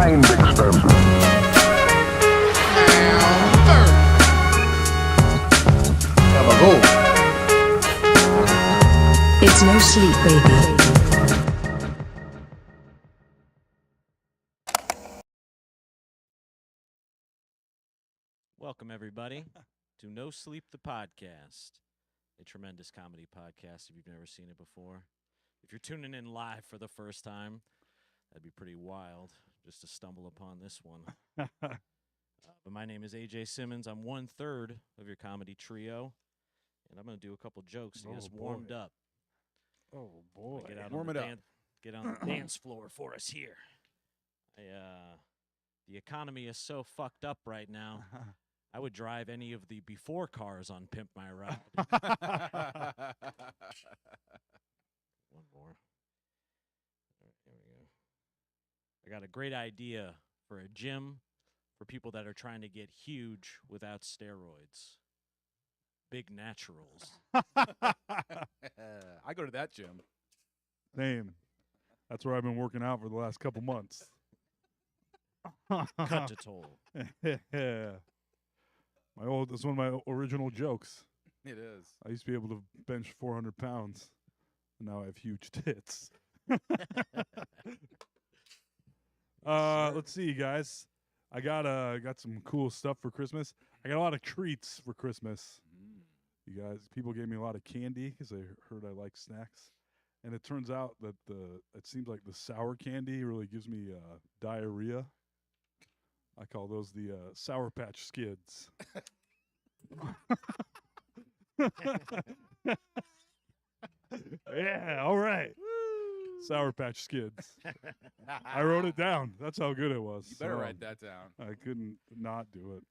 mind experiment. It's no sleep, baby. Welcome, everybody, to No Sleep, the podcast, a tremendous comedy podcast if you've never seen it before. If you're tuning in live for the first time, that'd be pretty wild just to stumble upon this one. But my name is AJ Simmons. I'm 1/3 of your comedy trio, and I'm going to do a couple jokes to get us warmed up. Oh, boy. Get out Warm on it the up. Get on the dance floor for us here. The economy is so fucked up right now. I would drive any of the before cars on Pimp My Ride. One more. All right, here we go. I got a great idea for a gym for people that are trying to get huge without steroids. Big Naturals. I go to that gym. Same. That's where I've been working out for the last couple months. Cut to toll. Yeah. That's one of my original jokes. It is. I used to be able to bench 400 pounds. And now I have huge tits. Let's see, guys. I got some cool stuff for Christmas. I got a lot of treats for Christmas. You guys, people gave me a lot of candy because they heard I like snacks. And it turns out that it seems like the sour candy really gives me diarrhea. I call those the Sour Patch Skids. Yeah, all right. Sour Patch Skids. I wrote it down. That's how good it was. You better write that down. I couldn't not do it.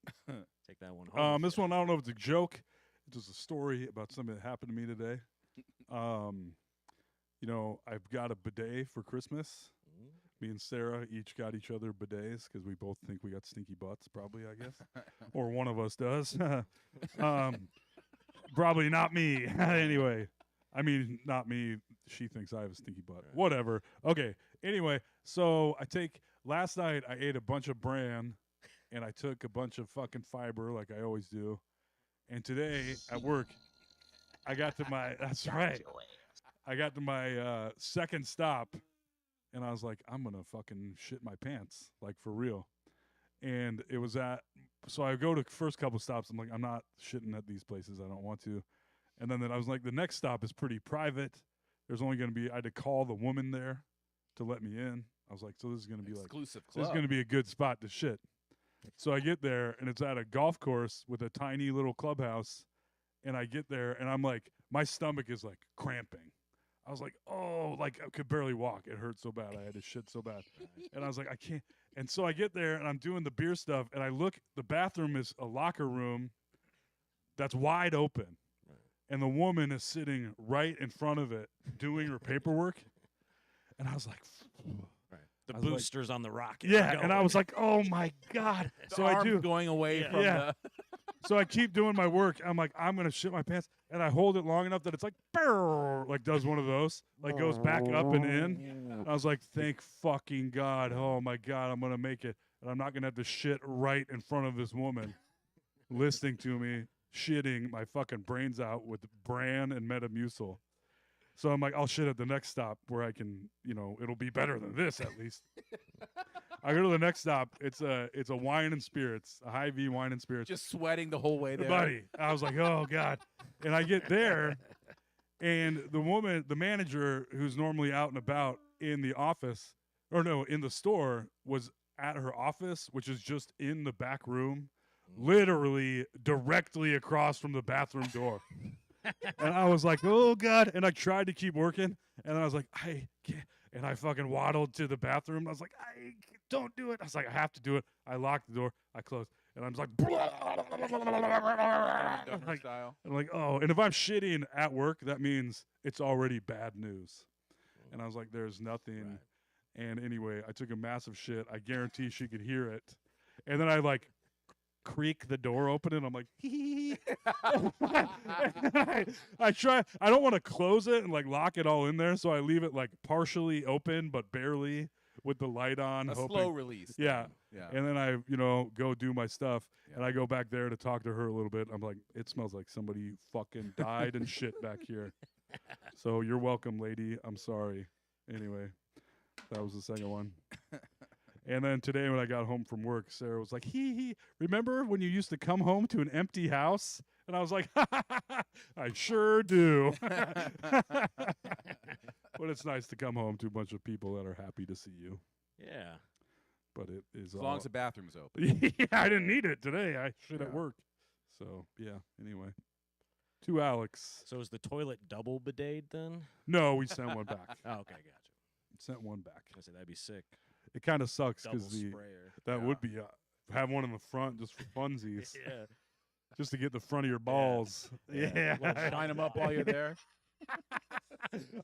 Take that one home. This one, I don't know if it's a joke. It's just a story about something that happened to me today. I've got a bidet for Christmas. Me and Sarah each got each other bidets because we both think we got stinky butts, probably, I guess. Or one of us does. Probably not me. Anyway. I mean, not me. She thinks I have a stinky butt. Right. Whatever. Okay. Anyway, so last night I ate a bunch of bran and I took a bunch of fucking fiber like I always do. And today at work, I got to my, that's right. I got to my second stop and I was like, I'm going to fucking shit my pants, like for real. And it was so I go to first couple stops. I'm like, I'm not shitting at these places. I don't want to. And then I was like, the next stop is pretty private. There's only going to be, I had to call the woman there to let me in. I was like, so this is going to be exclusive club. This is going to be a good spot to shit. So I get there and it's at a golf course with a tiny little clubhouse. And I get there and I'm like, my stomach is like cramping. I was like, oh, like I could barely walk. It hurt so bad. I had to shit so bad. And I was like, I can't. And so I get there and I'm doing the beer stuff and I look, the bathroom is a locker room that's wide open. And the woman is sitting right in front of it doing her paperwork. And I was like, right. The boosters on the rocket. Yeah, and I was like, oh, my God. So I do going away from the... So I keep doing my work. I'm like, I'm going to shit my pants. And I hold it long enough that it's like, like does one of those. Like goes back up and in. And I was like, thank fucking God. Oh, my God, I'm going to make it. And I'm not going to have to shit right in front of this woman listening to me. Shitting my fucking brains out with bran and Metamucil. So I'm like, I'll shit at the next stop where I can, it'll be better than this at least. I go to the next stop. It's a wine and spirits, a Hy-Vee wine and spirits. Just sweating the whole way there. Buddy, I was like, oh God. And I get there and the woman, the manager who's normally out and about in the office, in the store was at her office, which is just in the back room. Literally directly across from the bathroom door. And I was like, oh, God. And I tried to keep working. And I was like, I can't. And I fucking waddled to the bathroom. I was like, don't do it. I was like, I have to do it. I locked the door. I closed. And I'm just like, I'm like, oh. And if I'm shitting at work, that means it's already bad news. And I was like, there's nothing. Right. And anyway, I took a massive shit. I guarantee she could hear it. And then I creak the door open and I'm like, I try. I don't want to close it and lock it all in there, so I leave it partially open but barely with the light on, A hoping. slow release. Yeah. thing. Yeah. And then I, go do my stuff, and Yeah. I go back there to talk to her a little bit. I'm like, it smells like somebody fucking died and shit back here. So you're welcome, lady. I'm sorry. Anyway, that was the second one. And then today when I got home from work, Sarah was like, hee, remember when you used to come home to an empty house? And I was like, I sure do. But it's nice to come home to a bunch of people that are happy to see you. Yeah. But it is As long as the bathroom's open. yeah, I didn't need it today. I should at Yeah. work. So, yeah, anyway. To Alex. So is the toilet double bidet then? No, we sent one back. Oh, okay, gotcha. Sent one back. I say that'd be sick. It kind of sucks Double because sprayer. that Yeah. would be have one in the front just for funsies, Yeah. just to get the front of your balls. Yeah. Yeah. Shine them up while you're there.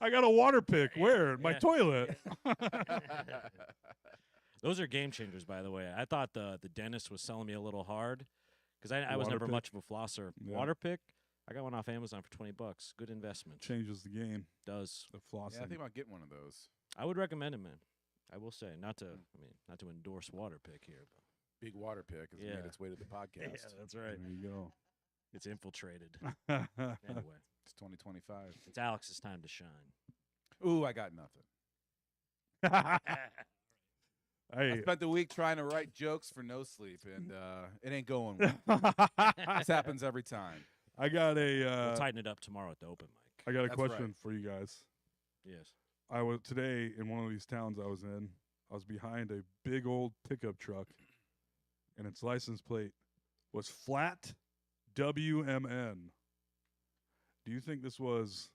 I got a water pick. Where? In my Yeah. toilet. Those are game changers, by the way. I thought the dentist was selling me a little hard because I was Water never pick? much of a flosser. Yeah. Water pick, I got one off Amazon for $20. Good investment. Changes the game. Does. The flossing. Yeah, I think about getting one of those. I would recommend it, man. I will say, not to endorse water pick here, but Big water pick has Yeah. made its way to the podcast. that's right. There you It's infiltrated. go. Anyway, It's 2025. it's Alex's time to shine. Ooh, I got nothing. I Hey. spent the week trying to write jokes for no sleep, and it ain't going well. This happens every time. I got a We'll tighten it up tomorrow at the open mic. I got a That's question right. for you guys. Yes. I was today in one of these towns I was in. I was behind a big old pickup truck, and its license plate was flat WMN. Do you think this was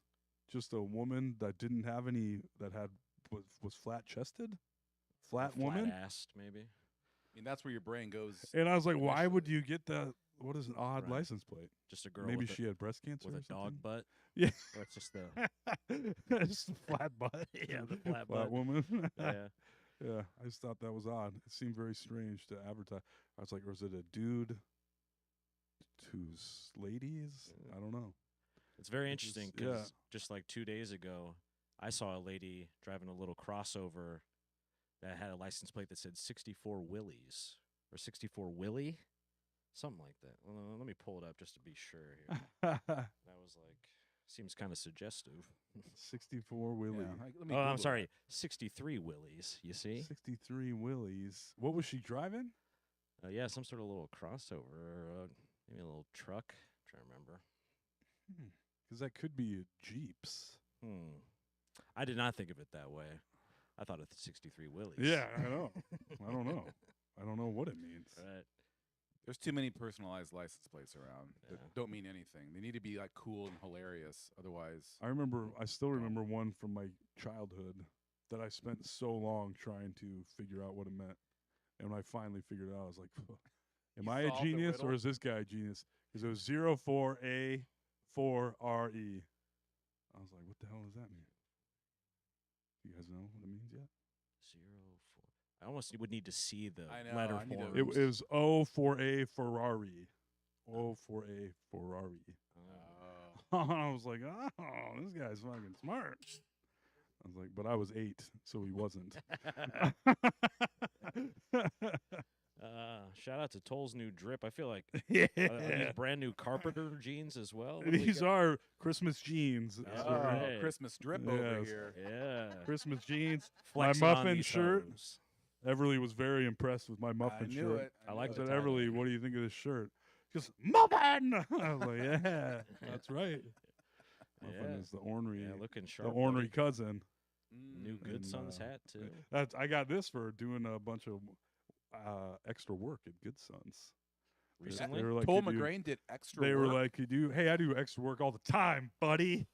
just a woman that didn't have any that was flat chested, flat woman? Flat-assed, maybe. I mean, that's where your brain goes. And I was like, why would initially. you get that? What is an odd Right. license plate? Just a girl Maybe with she had breast cancer with or a dog something? butt. Yeah. Or it's just the Just a flat butt. Yeah, the flat flat butt. woman. yeah. Yeah, I just thought that was odd. It seemed very strange to advertise. I was like, was it a dude who's ladies? I don't know. It's very Which is- interesting yeah. because just like 2 days ago, I saw a lady driving a little crossover that had a license plate that said 64 Willies or 64 Willie, something like that. Well, let me pull it up just to be sure here. That was like seems kind of suggestive. 64 Willie. Yeah, let me Oh, I'm Google sorry, 63 Willies. You see? 63 Willies. What was she driving? Yeah, some sort of little crossover, or maybe a little truck. trying to remember. Because that could be a Jeeps. I did not think of it that way. I thought of the 63 Willies. Yeah, I know. I don't know. I don't know what it means. Right. There's too many personalized license plates around that Yeah. don't mean anything. They need to be like cool and hilarious. Otherwise, I still remember one from my childhood that I spent so long trying to figure out what it meant. And when I finally figured it out, I was like, am You I a solved the genius or riddle? is this guy a genius? Because it was 04A4RE. I was like, what the hell does that mean? You guys know what it means yet? 04. I almost would need to see the I know, letter I need to- form. It was O4A Ferrari. O4A Ferrari. I was like, oh, this guy's fucking smart. I was like, but I was 8, so he wasn't. Shout out to Toll's new drip. I feel like Yeah. are these brand new carpenter jeans as well. What do we These got? are Christmas jeans. Oh, Oh, right. Christmas drip over Yes. here. Yeah. Christmas jeans. Flexing my on muffin these shirt. hoes. Everly was very impressed with my muffin I knew shirt. it. I like I knew the said, it. title. Everly, what do you think of this shirt? Just muffin. I was like, yeah, that's right. Muffin Yeah. is the ornery, Yeah, looking sharp. the ornery buddy. cousin. New Good And, Sons hat too. That's I got this for doing a bunch of extra work at Good Sons. Recently? They were like, Toll "Could you-" McGrain did extra They work. were like, "Could you? Hey, I do extra work all the time, buddy.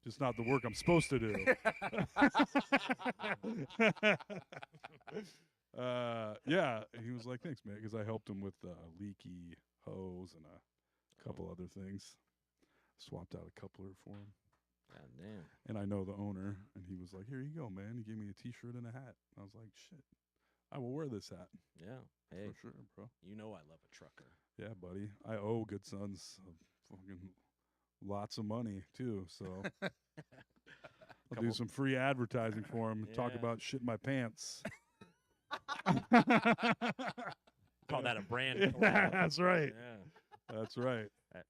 Just not the work I'm supposed to do." Yeah, and he was like, "Thanks, man," because I helped him with leaky hose and a couple other things. Swapped out a coupler for him, God damn. and I know the owner, and he was like, "Here you go, man." He gave me a T-shirt and a hat. I was like, "Shit, I will wear this hat Yeah. Hey, for sure, bro." you know I love a trucker. Yeah, buddy. I owe Good Sons fucking lots of money too. So Come Do some free advertising for him. Talk Yeah. about shit my pants. Call that a brand. Yeah, collab. that's right. Yeah. That's right.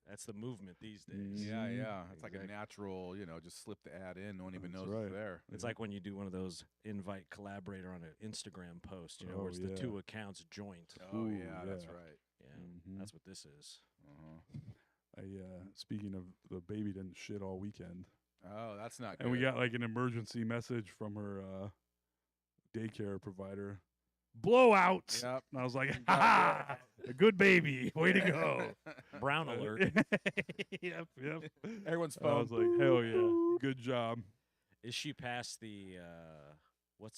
That's the movement these days. Yeah, Mhm. yeah. It's like a Exactly. natural, just slip the ad in. No one even That's knows right. it's there. It's like when you do one of those invite collaborator on an Instagram post, where it's the yeah. 2 accounts joint. Oh, Ooh, yeah, that's yeah. right. Yeah, Mhm. that's what this is. Uh-huh. Speaking of the baby didn't shit all weekend, Oh, that's not good. and we got like an emergency message from her daycare provider. Blowout. Yep. And I was like, ha, a good baby. Way to go. Brown alert. Yep. Everyone's I phone. was like, hell yeah. Good job. Is she past the what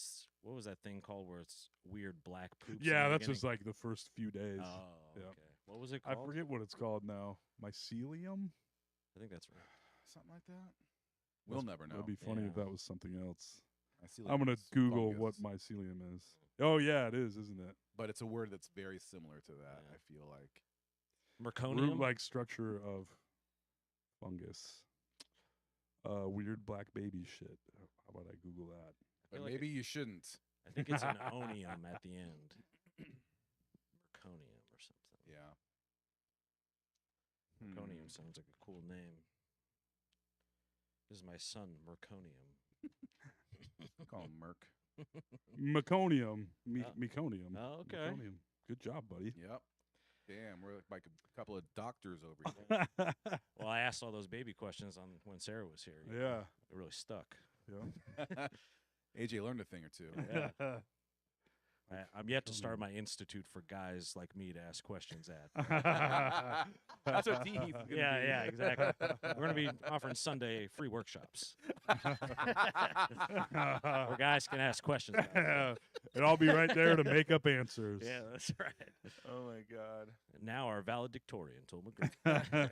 was that thing called where it's weird black poops? in Yeah, the that's beginning? just like the first few days. Oh, Yep. okay. What was it I called? forget what it's called now. Mycelium? I think that's right. Something like that. We'll never know. It'd be funny if Yeah. that was something else. I see I'm going to it's Google fungus, what mycelium is. Oh, yeah, it is, isn't it? but it's a word that's very similar to that. Yeah. I feel like. Merconium. Root-like structure of fungus. Weird black baby shit. How about I Google that? I But feel like maybe you shouldn't. I think it's an onium at the end. Merconium or something. Yeah. Merconium sounds like a cool name. This is my son, Merconium. Call him Merc. Meconium. Oh. Meconium. Oh, okay. Meconium. Good job, buddy. Yep. Damn, we're like a couple of doctors over here. Well, I asked all those baby questions on when Sarah was here. Yeah. It really stuck. Yeah. AJ learned a thing or two. Yeah. I'm yet to start my institute for guys like me to ask questions at. That's what Dee's gonna be. Yeah, exactly. We're going to be offering Sunday free workshops where guys can ask questions. About it. And I'll be right there to make up answers. Yeah, that's right. Oh my God. Now our valedictorian told McGregor.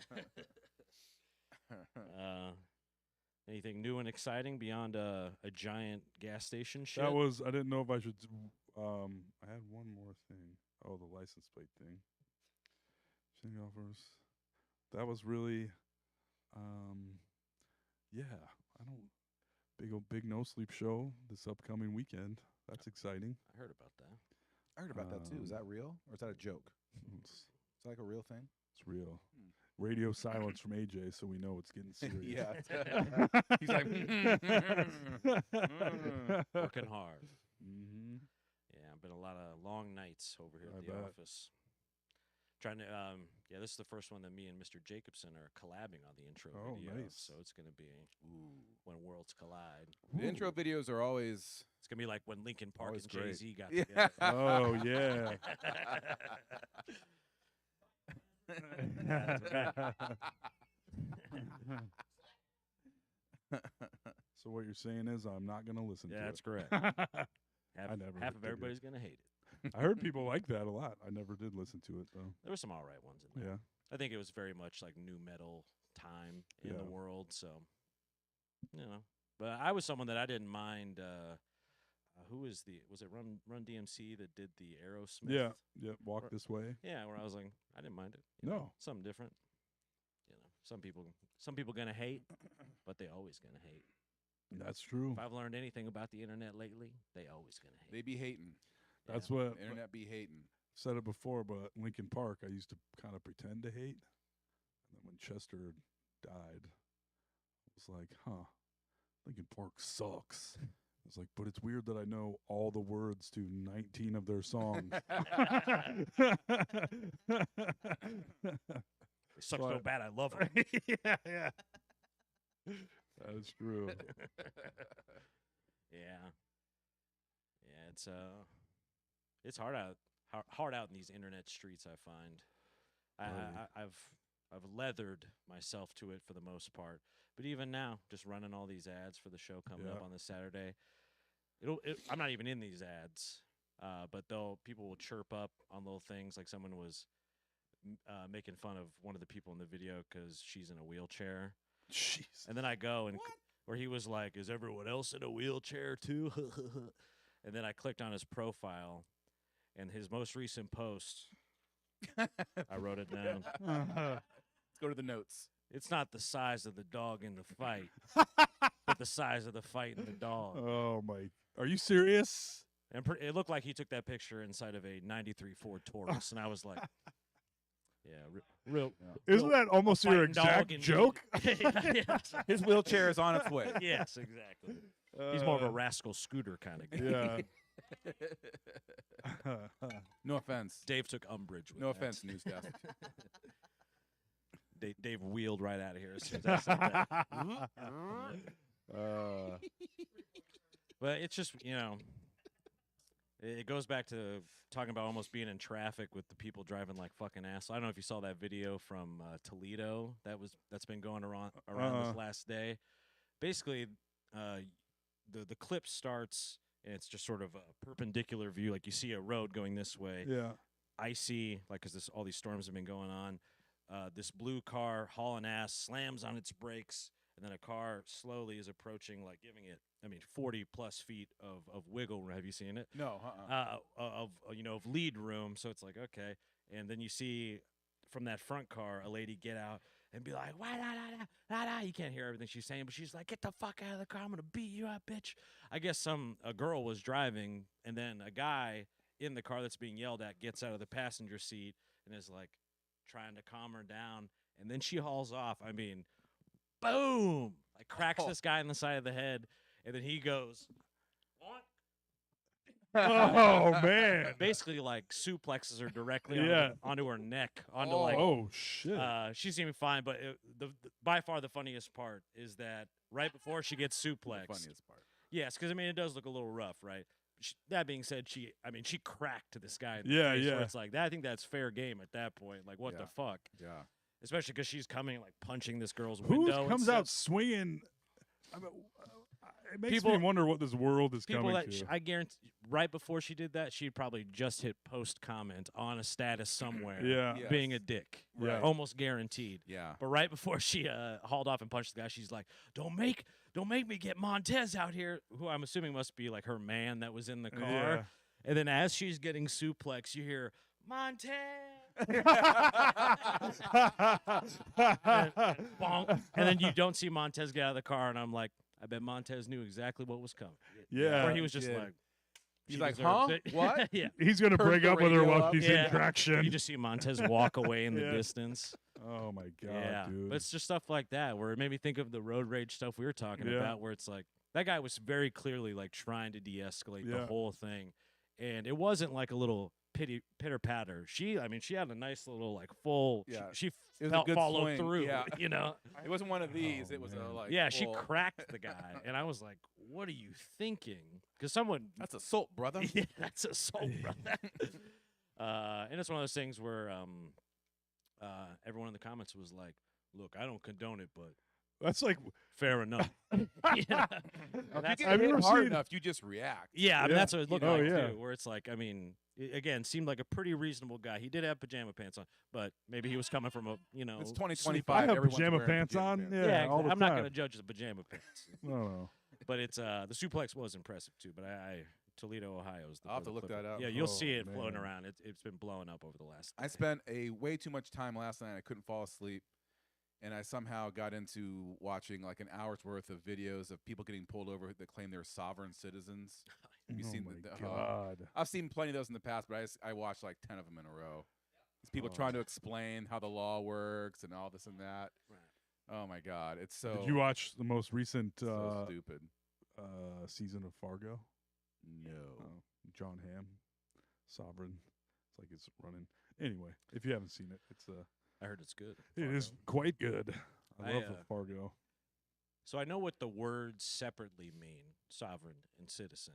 Anything new and exciting beyond a giant gas station shit? That was, I didn't know if I should, I had one more thing. Oh, the license plate thing. Shing offers. That was really, yeah, I don't, big no sleep show this upcoming weekend. That's exciting. I heard about that. I heard about that too. Is that real or is that a joke? It's, Is that like a real thing? it's real. Radio silence from AJ, so we know it's getting serious. Yeah. He's like, Working hard. Mm-hmm. Yeah, been a lot of long nights over here I at the bet. office. Trying to, yeah, this is the first one that me and Mr. Jacobson are collabing on the intro Oh, video. nice. So it's going to be when worlds collide. the intro videos are always. It's going to be like when Linkin Park Always and great. Jay-Z got Yeah. together. Oh, yeah. So what you're saying is I'm not going to listen Yeah, to that's it. correct. I never Half did of it. everybody's going to hate it. I heard people like that a lot. I never did listen to it, though. There were some all right ones in there. Yeah. I think it was very much like new metal time in the Yeah. world. So, but I was someone that I didn't mind. Who was it Run DMC that did the Aerosmith? Yeah. Yeah. Walk this way. Yeah, where I was like, I didn't mind it. No. Something different. Some people gonna hate, but they always gonna hate. That's true. If I've learned anything about the internet lately, they always gonna hate. They be hating. That's Yeah. what Internet be hating. said it before, but Linkin Park, I used to kind of pretend to hate. And then when Chester died, I was like, Linkin Park sucks. I was like, but it's weird that I know all the words to 19 of their songs. It sucks so But- bad I love them. yeah. That's true. Yeah. Yeah, it's hard out in these internet streets, I find. I've leathered myself to it for the most part. But even now, just running all these ads for the show coming up Yeah. on this Saturday, I'm not even in these ads, but people will chirp up on little things, like someone was making fun of one of the people in the video because she's in a wheelchair. Jeez. And then I go and where he was like, "Is everyone else in a wheelchair too?" And then I clicked on his profile, and his most recent post, I wrote it down. Let's go to the notes. It's not the size of the dog in the fight, but the size of the fight in the dog. Oh my! Are you serious? And it looked like he took that picture inside of a '93 Ford Taurus, and I was like, "Yeah, real." Isn't that almost your fighting dog exact indeed. joke? Yes. His wheelchair is on its way. Yes, exactly. He's more of a rascal scooter kind of guy. Yeah. No offense. Dave took umbrage with No that. offense, news desk. Dave wheeled right out of here as soon as I said that. But it's just, it goes back to talking about almost being in traffic with the people driving like fucking assholes. I don't know if you saw that video from Toledo that's been going around this last day. Basically, the clip starts and it's just sort of a perpendicular view, like you see a road going this way. Yeah. Icy, like because all these storms have been going on. This blue car hauling ass slams on its brakes, and then a car slowly is approaching, like giving it, 40 plus feet of wiggle room. Have you seen it? No. Of lead room. So it's like, okay. And then you see from that front car a lady get out and be like, wah, da, da, da, da, da. You can't hear everything she's saying, but she's like, get the fuck out of the car. I'm going to beat you up, bitch. I guess a girl was driving, and then a guy in the car that's being yelled at gets out of the passenger seat and is like trying to calm her down. And then she hauls off. Boom! Like cracks this guy in the side of the head. And then he goes, what? Oh man! Basically, like suplexes her directly onto her neck, Oh shit! She seemed fine, but by far the funniest part is that right before she gets suplexed. The funniest part. Yes, because it does look a little rough, right? That being said, she cracked this guy. In the Yeah, face, yeah. where it's like I think that's fair game at that point. Like, what the fuck? Yeah. Especially because she's coming, like punching this girl's Who window. comes and out stuff. swinging? It makes People- me wonder what this world is People coming that to. I guarantee, right before she did that, she'd probably just hit post comment on a status somewhere. Yeah. Yes. Being a dick, Yeah. almost guaranteed. Yeah. But right before she hauled off and punched the guy, she's like, "Don't make me get Montez out here," who I'm assuming must be like her man that was in the car. Yeah. And then as she's getting suplex, you hear Montez. Bonk. And then you don't see Montez get out of the car, and I'm like, I bet Montez knew exactly what was coming. Yeah. Or he was just did. like, He's she like, deserves huh? it. What? Yeah. He's gonna Turn break the up with her radio while up. she's Yeah. in traction. You just see Montez walk away in the Yeah. distance. Oh my god, Yeah. dude! But it's just stuff like that where it made me think of the road rage stuff we were talking Yeah. about, where it's like that guy was very clearly like trying to de-escalate the Yeah. whole thing. And it wasn't like a little pitter patter. She had a nice little like full. Yeah. She It was a felt good followed swing, through. yeah. You know. It wasn't one of these. Oh, It was a man. like. Yeah, she full- cracked the guy, and I was like, "What are you thinking?" Because someone. That's assault, brother. Yeah, that's assault, brother. And it's one of those things where everyone in the comments was like, "Look, I don't condone it, but That's like fair enough." Yeah. If That's- you Have get you hit ever hard seen- enough, you just react. Yeah, I mean, Yeah. that's what it looked Oh, like yeah. too. Where it's like, again, seemed like a pretty reasonable guy. He did have pajama pants on, but maybe he was coming from a It's sleep- 2025. I have everyone's pajama wearing pants pajama on. pants. Yeah, all the I'm not time. going to judge the pajama pants, No. but it's the suplex was impressive too. But Toledo, Ohio is the. I'll have to the look clip. that up. Yeah, you'll Oh, see it floating man. around. It's been blowing up over the last. I spent way too much time last night. I couldn't fall asleep, and I somehow got into watching like an hour's worth of videos of people getting pulled over that claim they're sovereign citizens. Have you Oh seen my the? god! I've seen plenty of those in the past, but I watched like 10 of them in a row. These people Oh. trying to explain how the law works and all this and that. Right. Oh my god, it's so. Did you watch the most recent so stupid? season of Fargo? No. Oh, John Hamm, Sovereign. It's like it's running. Anyway, if you haven't seen it, I heard it's good. it is Fargo. quite good. I I, love uh, Fargo. So I know what the words separately mean, sovereign and citizen.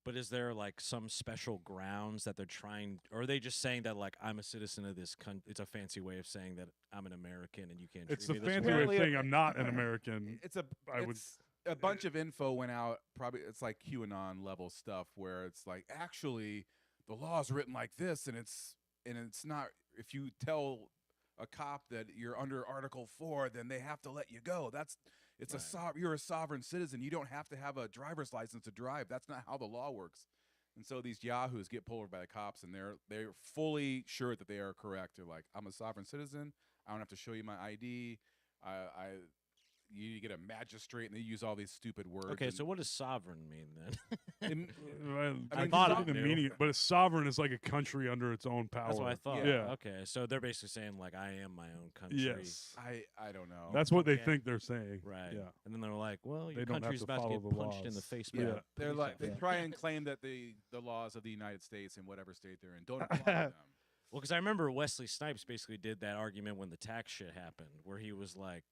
But is there like some special grounds that they're trying, or are they just saying that like I'm a citizen of this country? It's a fancy way of saying that I'm an American and you can't. It's treat the me this fancy way? way of Apparently, saying I'm not an American. It's a. I would- It's a bunch of info went out. Probably it's like QAnon level stuff where it's like actually the law is written like this, and it's not. If you tell a cop that you're under Article 4, then they have to let you go. It's Right. you're a sovereign citizen. You don't have to have a driver's license to drive. That's not how the law works. And so these yahoos get pulled over by the cops, and they're fully sure that they are correct. They're like, I'm a sovereign citizen. I don't have to show you my ID. I you get a magistrate, and they use all these stupid words. Okay, and so what does sovereign mean then? I thought thought I the knew. meaning, but a sovereign is like a country under its own power. That's what I thought. Yeah. Okay, so they're basically saying like I am my own country. Yes. I don't know. That's what they Yeah. think they're saying. Right. Yeah. And then they're like, well, your They don't have country's to about to follow get the punched in the laws. face. yeah, by a they're police like they officer. try and claim that the laws of the United States in whatever state they're in don't apply to them. Well, because I remember Wesley Snipes basically did that argument when the tax shit happened, where he was like,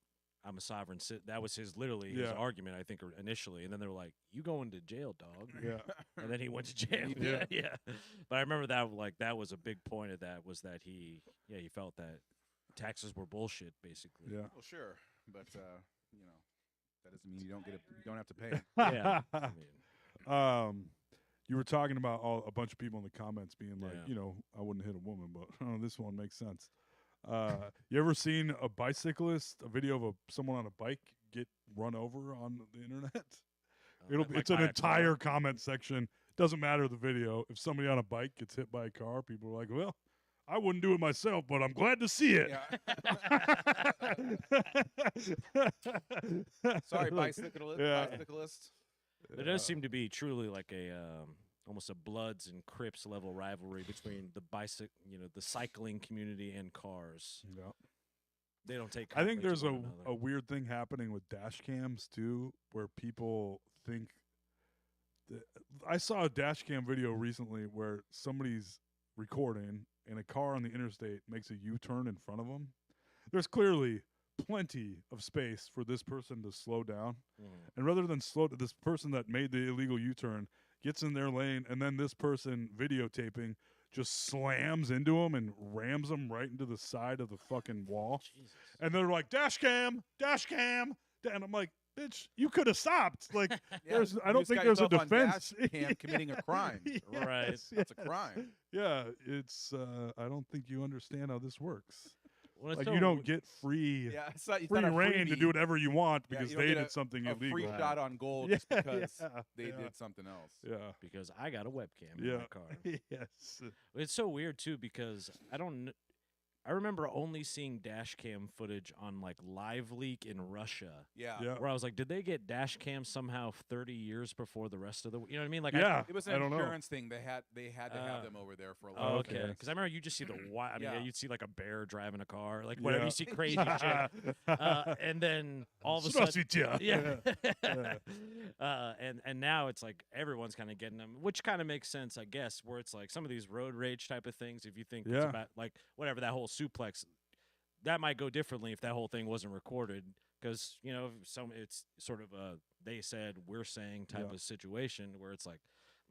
"I'm a sovereign citizen." That was his his Yeah. argument, I think, initially. And then they were like, "You going to jail, dog?" Yeah. And then he went to jail. Yeah. yeah. But I remember that was a big point of that was that he felt that taxes were bullshit, basically. Yeah. Well, sure, but that doesn't mean you don't have to pay. Yeah. I mean, You were talking about a bunch of people in the comments being like, Yeah. I wouldn't hit a woman, but this one makes sense. You ever seen a video of someone on a bike get run over on the internet? It's an by a entire comment section. Doesn't matter the video. If somebody on a bike gets hit by a car, people are like, well, I wouldn't do it myself, but I'm glad to see it. Sorry, Like, bicyclist. yeah. Bicyclist. There does seem to be truly like a almost a Bloods and Crips level rivalry between the cycling community and cars. Yeah. They don't take. I think conflict there's to a one another. weird thing happening with dash cams too, where people think. I saw a dash cam video recently where somebody's recording and a car on the interstate makes a U-turn in front of them. There's clearly plenty of space for this person to slow down, and rather than this person that made the illegal U-turn gets in their lane, and then this person videotaping just slams into him and rams them right into the side of the fucking wall. Jesus. And they're like, dash cam. And I'm like, bitch, you could have stopped. Like, Yeah, I don't think there's a defense. Cam committing a crime. Right. That's a crime. Yeah, it's. I don't think you understand how this works. Well, it's Like, so you don't get free Yeah, it's not free a reign to freebie. do whatever you want Yeah, because you don't they get did something a illegal. free Right. shot on goal Yeah, just because they yeah. did something else. Yeah. because I got a webcam in Yeah. my car. Yes. It's so weird too because I remember only seeing dash cam footage on like Live Leak in Russia. Yeah. Yeah. Where I was like, did they get dash cams somehow 30 years before the rest of the? You know what I mean? Like, Yeah. It was I an don't know. insurance thing. They had to have them over there for a Oh, long okay. Okay. Because I remember you just see the wild. I mean, Yeah. you'd see like a bear driving a car, like whatever. Yeah. You see crazy shit, and then all of a sudden, Здравствуйте. yeah. Yeah. And now it's like everyone's kind of getting them, which kind of makes sense, I guess. Where it's like some of these road rage type of things. If you think it's Yeah. about like whatever that whole suplex, that might go differently if that whole thing wasn't recorded. Because it's sort of a they said we're saying type Yeah. of situation where it's like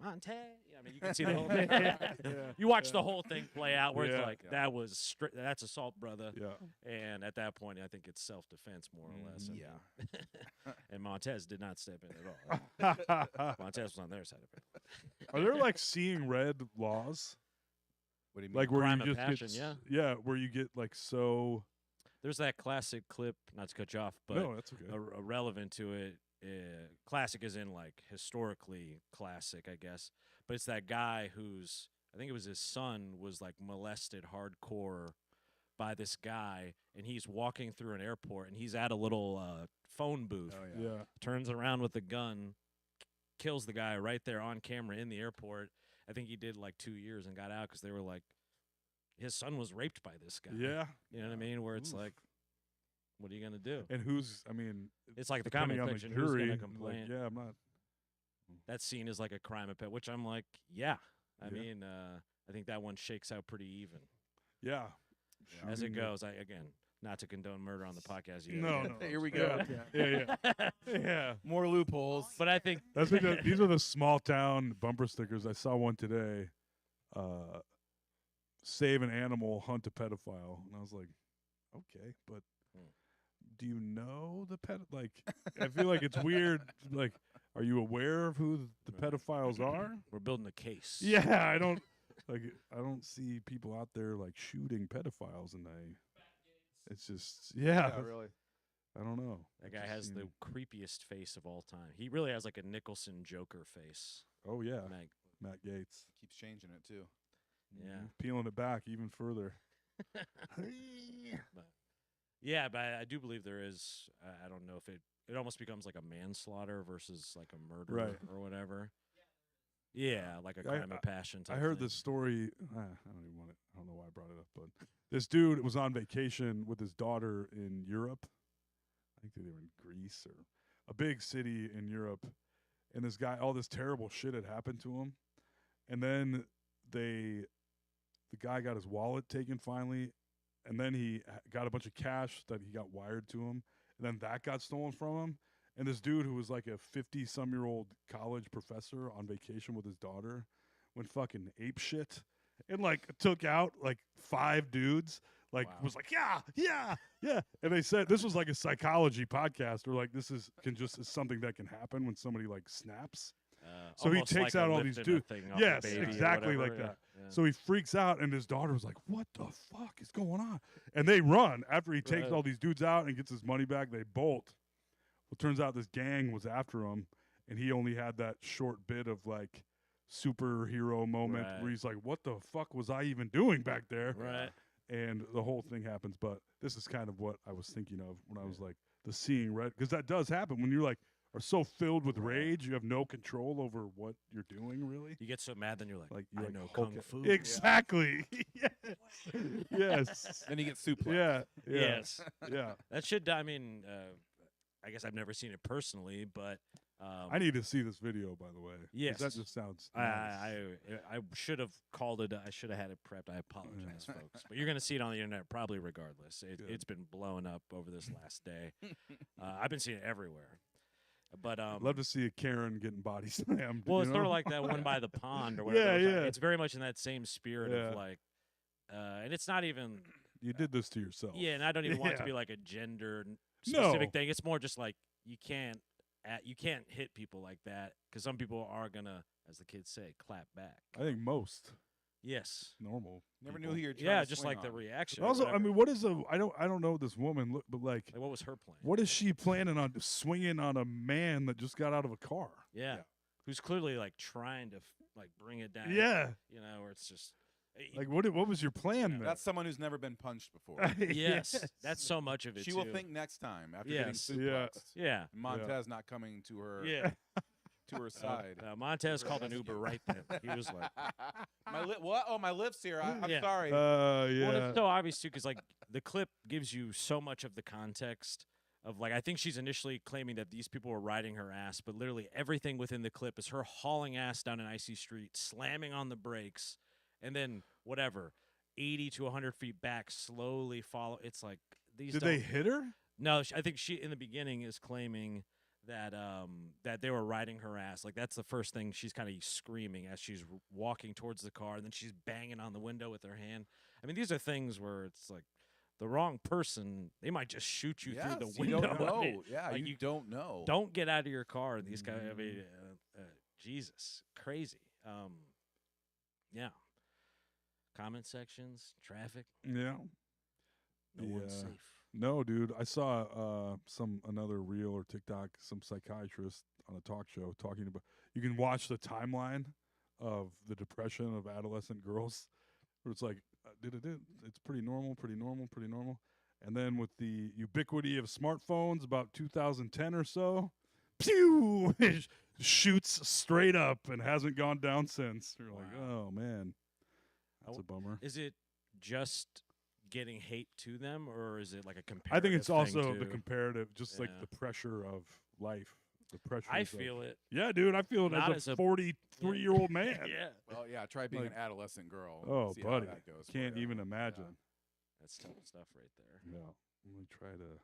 Monte. I mean, you can see the whole thing. Yeah. You watch the whole thing play out where Yeah. it's like Yeah. that's assault, brother. Yeah. And at that point, I think it's self-defense more or less. I Yeah. mean. And Montez did not step in at all. Montez was on their side of it. Are there like seeing red laws? What do you mean? Like where Crime you of just passion, get yeah, where you get like so There's that classic clip, not to cut you off, but no, that's okay. relevant to it. Classic is in like historically classic, I guess. But it's that guy who's, I think it was his son, was like molested hardcore by this guy, and he's walking through an airport, and he's at a little phone booth. Oh, yeah. Yeah. Turns around with a gun, kills the guy right there on camera in the airport. I think he did like 2 years and got out because they were like, his son was raped by this guy. Yeah. You know what I mean? Where it's Oof. like, what are you gonna do? And I mean It's like the depending comment on the section. Who's jury, gonna like, complain? yeah, I'm not That scene is like a crime of pet, which I'm like, yeah. I Yeah. mean, I think that one shakes out pretty even yeah. Yeah. as it mean, goes. Again, not to condone murder on the podcast. Yet. No, no. Here we go. Yeah, yeah. Yeah. More loopholes. But I think That's like these are the small town bumper stickers. I saw one today. Save an animal, hunt a pedophile. And I was like, okay, but do you know the pet? Like, I feel like it's weird. Like, are you aware of who the pedophiles are? we're building a case. Yeah, I don't see people out there like shooting pedophiles, and it's just yeah. really. I don't know. That It guy just has the seemed- creepiest face of all time. He really has like a Nicholson Joker face. Oh yeah, Meg. Matt Gates. Keeps changing it too. Yeah. Peeling it back even further. But Yeah, but I do believe there is. I don't know if it almost becomes like a manslaughter versus like a murder Right. or whatever. Yeah, like a I- crime of passion. I Type heard thing. this story. I don't even want it. I don't know why I brought it up, but this dude was on vacation with his daughter in Europe. I think they were in Greece or a big city in Europe. And this guy, all this terrible shit had happened to him. And then the guy got his wallet taken finally. And then he got a bunch of cash that he got wired to him. And then that got stolen from him. And this dude who was like a 50-some-year-old college professor on vacation with his daughter went fucking ape shit and like took out like 5 dudes. Like Wow. was like, yeah. And they said this was like a psychology podcast, or like this is something that can happen when somebody like snaps. So he Almost takes like out a all these lifting a dudes. thing off a Yes, baby or exactly like whatever, that. yeah. So he freaks out, and his daughter was like, "What the fuck is going on?" And they run after he takes Right. all these dudes out and gets his money back. They bolt. Well, turns out this gang was after him, and he only had that short bit of like superhero moment Right. where he's like, "What the fuck was I even doing back there?" Right. And the whole thing happens. But this is kind of what I was thinking of when I was like the seeing red, because that does happen when you're like are so filled with rage, you have no control over what you're doing. Really, You get so mad, then you're like, you're I like, know okay. kung fu. Exactly. Yes. Then he gets suplexed. Yeah. Yes. Yeah. That should. I mean, I guess I've never seen it personally, but I need to see this video, by the way. 'cause Yes. That just sounds. I Nice. I should have called it. I should have had it prepped. I apologize, folks. But you're gonna see it on the internet probably regardless. Good. It's been blowing up over this last day. I've been seeing it everywhere. But Love to see a Karen getting body slammed. well, you it's know? sort of like that one by the pond or whatever. Yeah, which yeah. It's very much in that same spirit Yeah. of like, and it's not even. You did this to yourself. Yeah, and I don't even want it to Yeah. be like a gender No. specific thing. It's more just like you can't hit people like that because some people are gonna, as the kids say, clap back. I think most Yes. normal. Never knew people. who you're trying Yeah, to just swing like the on. reaction. or Also, I whatever. mean, what is a? I don't know this woman, but like, Like, what was her plan? what is she planning on swinging on a man that just got out of a car? Yeah. Yeah. Who's clearly like trying to like bring it down. Yeah. You know, where it's just. Like, what was your plan? there? That's someone who's never been punched before. yes, that's so much of it. She will too. think next time after Yes. getting Yeah. suplexed. Yeah. Montez not coming to her Yeah. to her side. Montez called an Uber right then. He was like, My what? Oh, my lift's here. I'm Yeah. sorry. Well, Yeah. it's so obvious too, because like the clip gives you so much of the context of like I think she's initially claiming that these people were riding her ass, but literally everything within the clip is her hauling ass down an icy street, slamming on the brakes, and then whatever 80 to 100 feet back, slowly follow. It's like these. Did don't- they hit her? No, I think she in the beginning is claiming that that they were riding her ass. Like that's the first thing she's kind of screaming as she's walking towards the car, and then she's banging on the window with her hand. I mean, these are things where it's like the wrong person, they might just shoot you through the Yes, window. You don't I mean, know. Yeah, like, you don't know. don't get out of your car. And these guys, I mean, Jesus, crazy. Yeah. Comment sections, traffic, Yeah. no one's Yeah. safe. No, dude. I saw another reel or TikTok, some psychiatrist on a talk show talking about. You can watch the timeline of the depression of adolescent girls, where it's like, it's pretty normal, pretty normal, pretty normal, and then with the ubiquity of smartphones, about 2010 or so, pew, it shoots straight up and hasn't gone down since. You're like, Wow. oh man, that's a bummer. Is it just getting hate to them, or is it like a comparative I think it's thing also the too? comparative, just like Yeah. the pressure of life. The pressure. I feel it. Yeah, dude, I feel it Not as as a a- 43-year-old man. Yeah, Well, yeah. Try being Like- an adolescent girl. Oh, See how buddy, that goes for can't ya. even imagine. that's tough stuff right there. No, I'm gonna try to.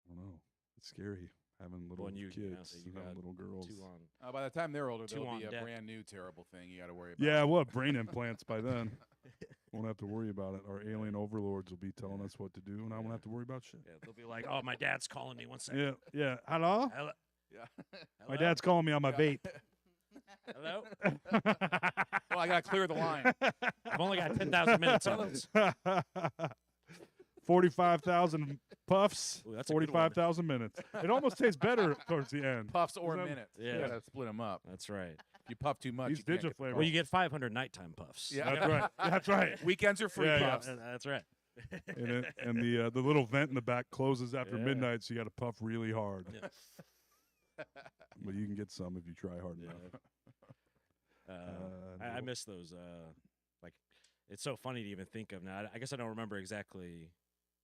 I don't know. It's scary having little and you- yeah, kids so you and having got little girls. Two on. By the time they're older, Two there'll on be a deck. brand new terrible thing you got to worry about. Yeah, we'll have brain implants by then. Won't have to worry about it. Our alien overlords will be telling us what to do, and I won't have to worry about shit. Yeah, they'll be like, "Oh, my dad's calling me. 1 second. Yeah, yeah. Hello? Hello. Yeah. My dad's calling me on my vape. Hello. Well, I got to clear the line. I've only got 10,000 minutes on this. 45,000 puffs, Ooh, that's a good one. 45,000 minutes. It almost tastes better towards the end. Puffs or Isn't that- minutes. Yeah. You got to split them up. That's right. If you puff too much, These you can't get the digiflavors. Well, you get 500 nighttime puffs. Yeah. That's right. That's right. Weekends are free Yeah, yeah. puffs. That's right. and the little vent in the back closes after Yeah. midnight, so you got to puff really hard. Yeah. But you can get some if you try hard Yeah. enough. I miss those. Like, it's so funny to even think of now. I guess I don't remember exactly.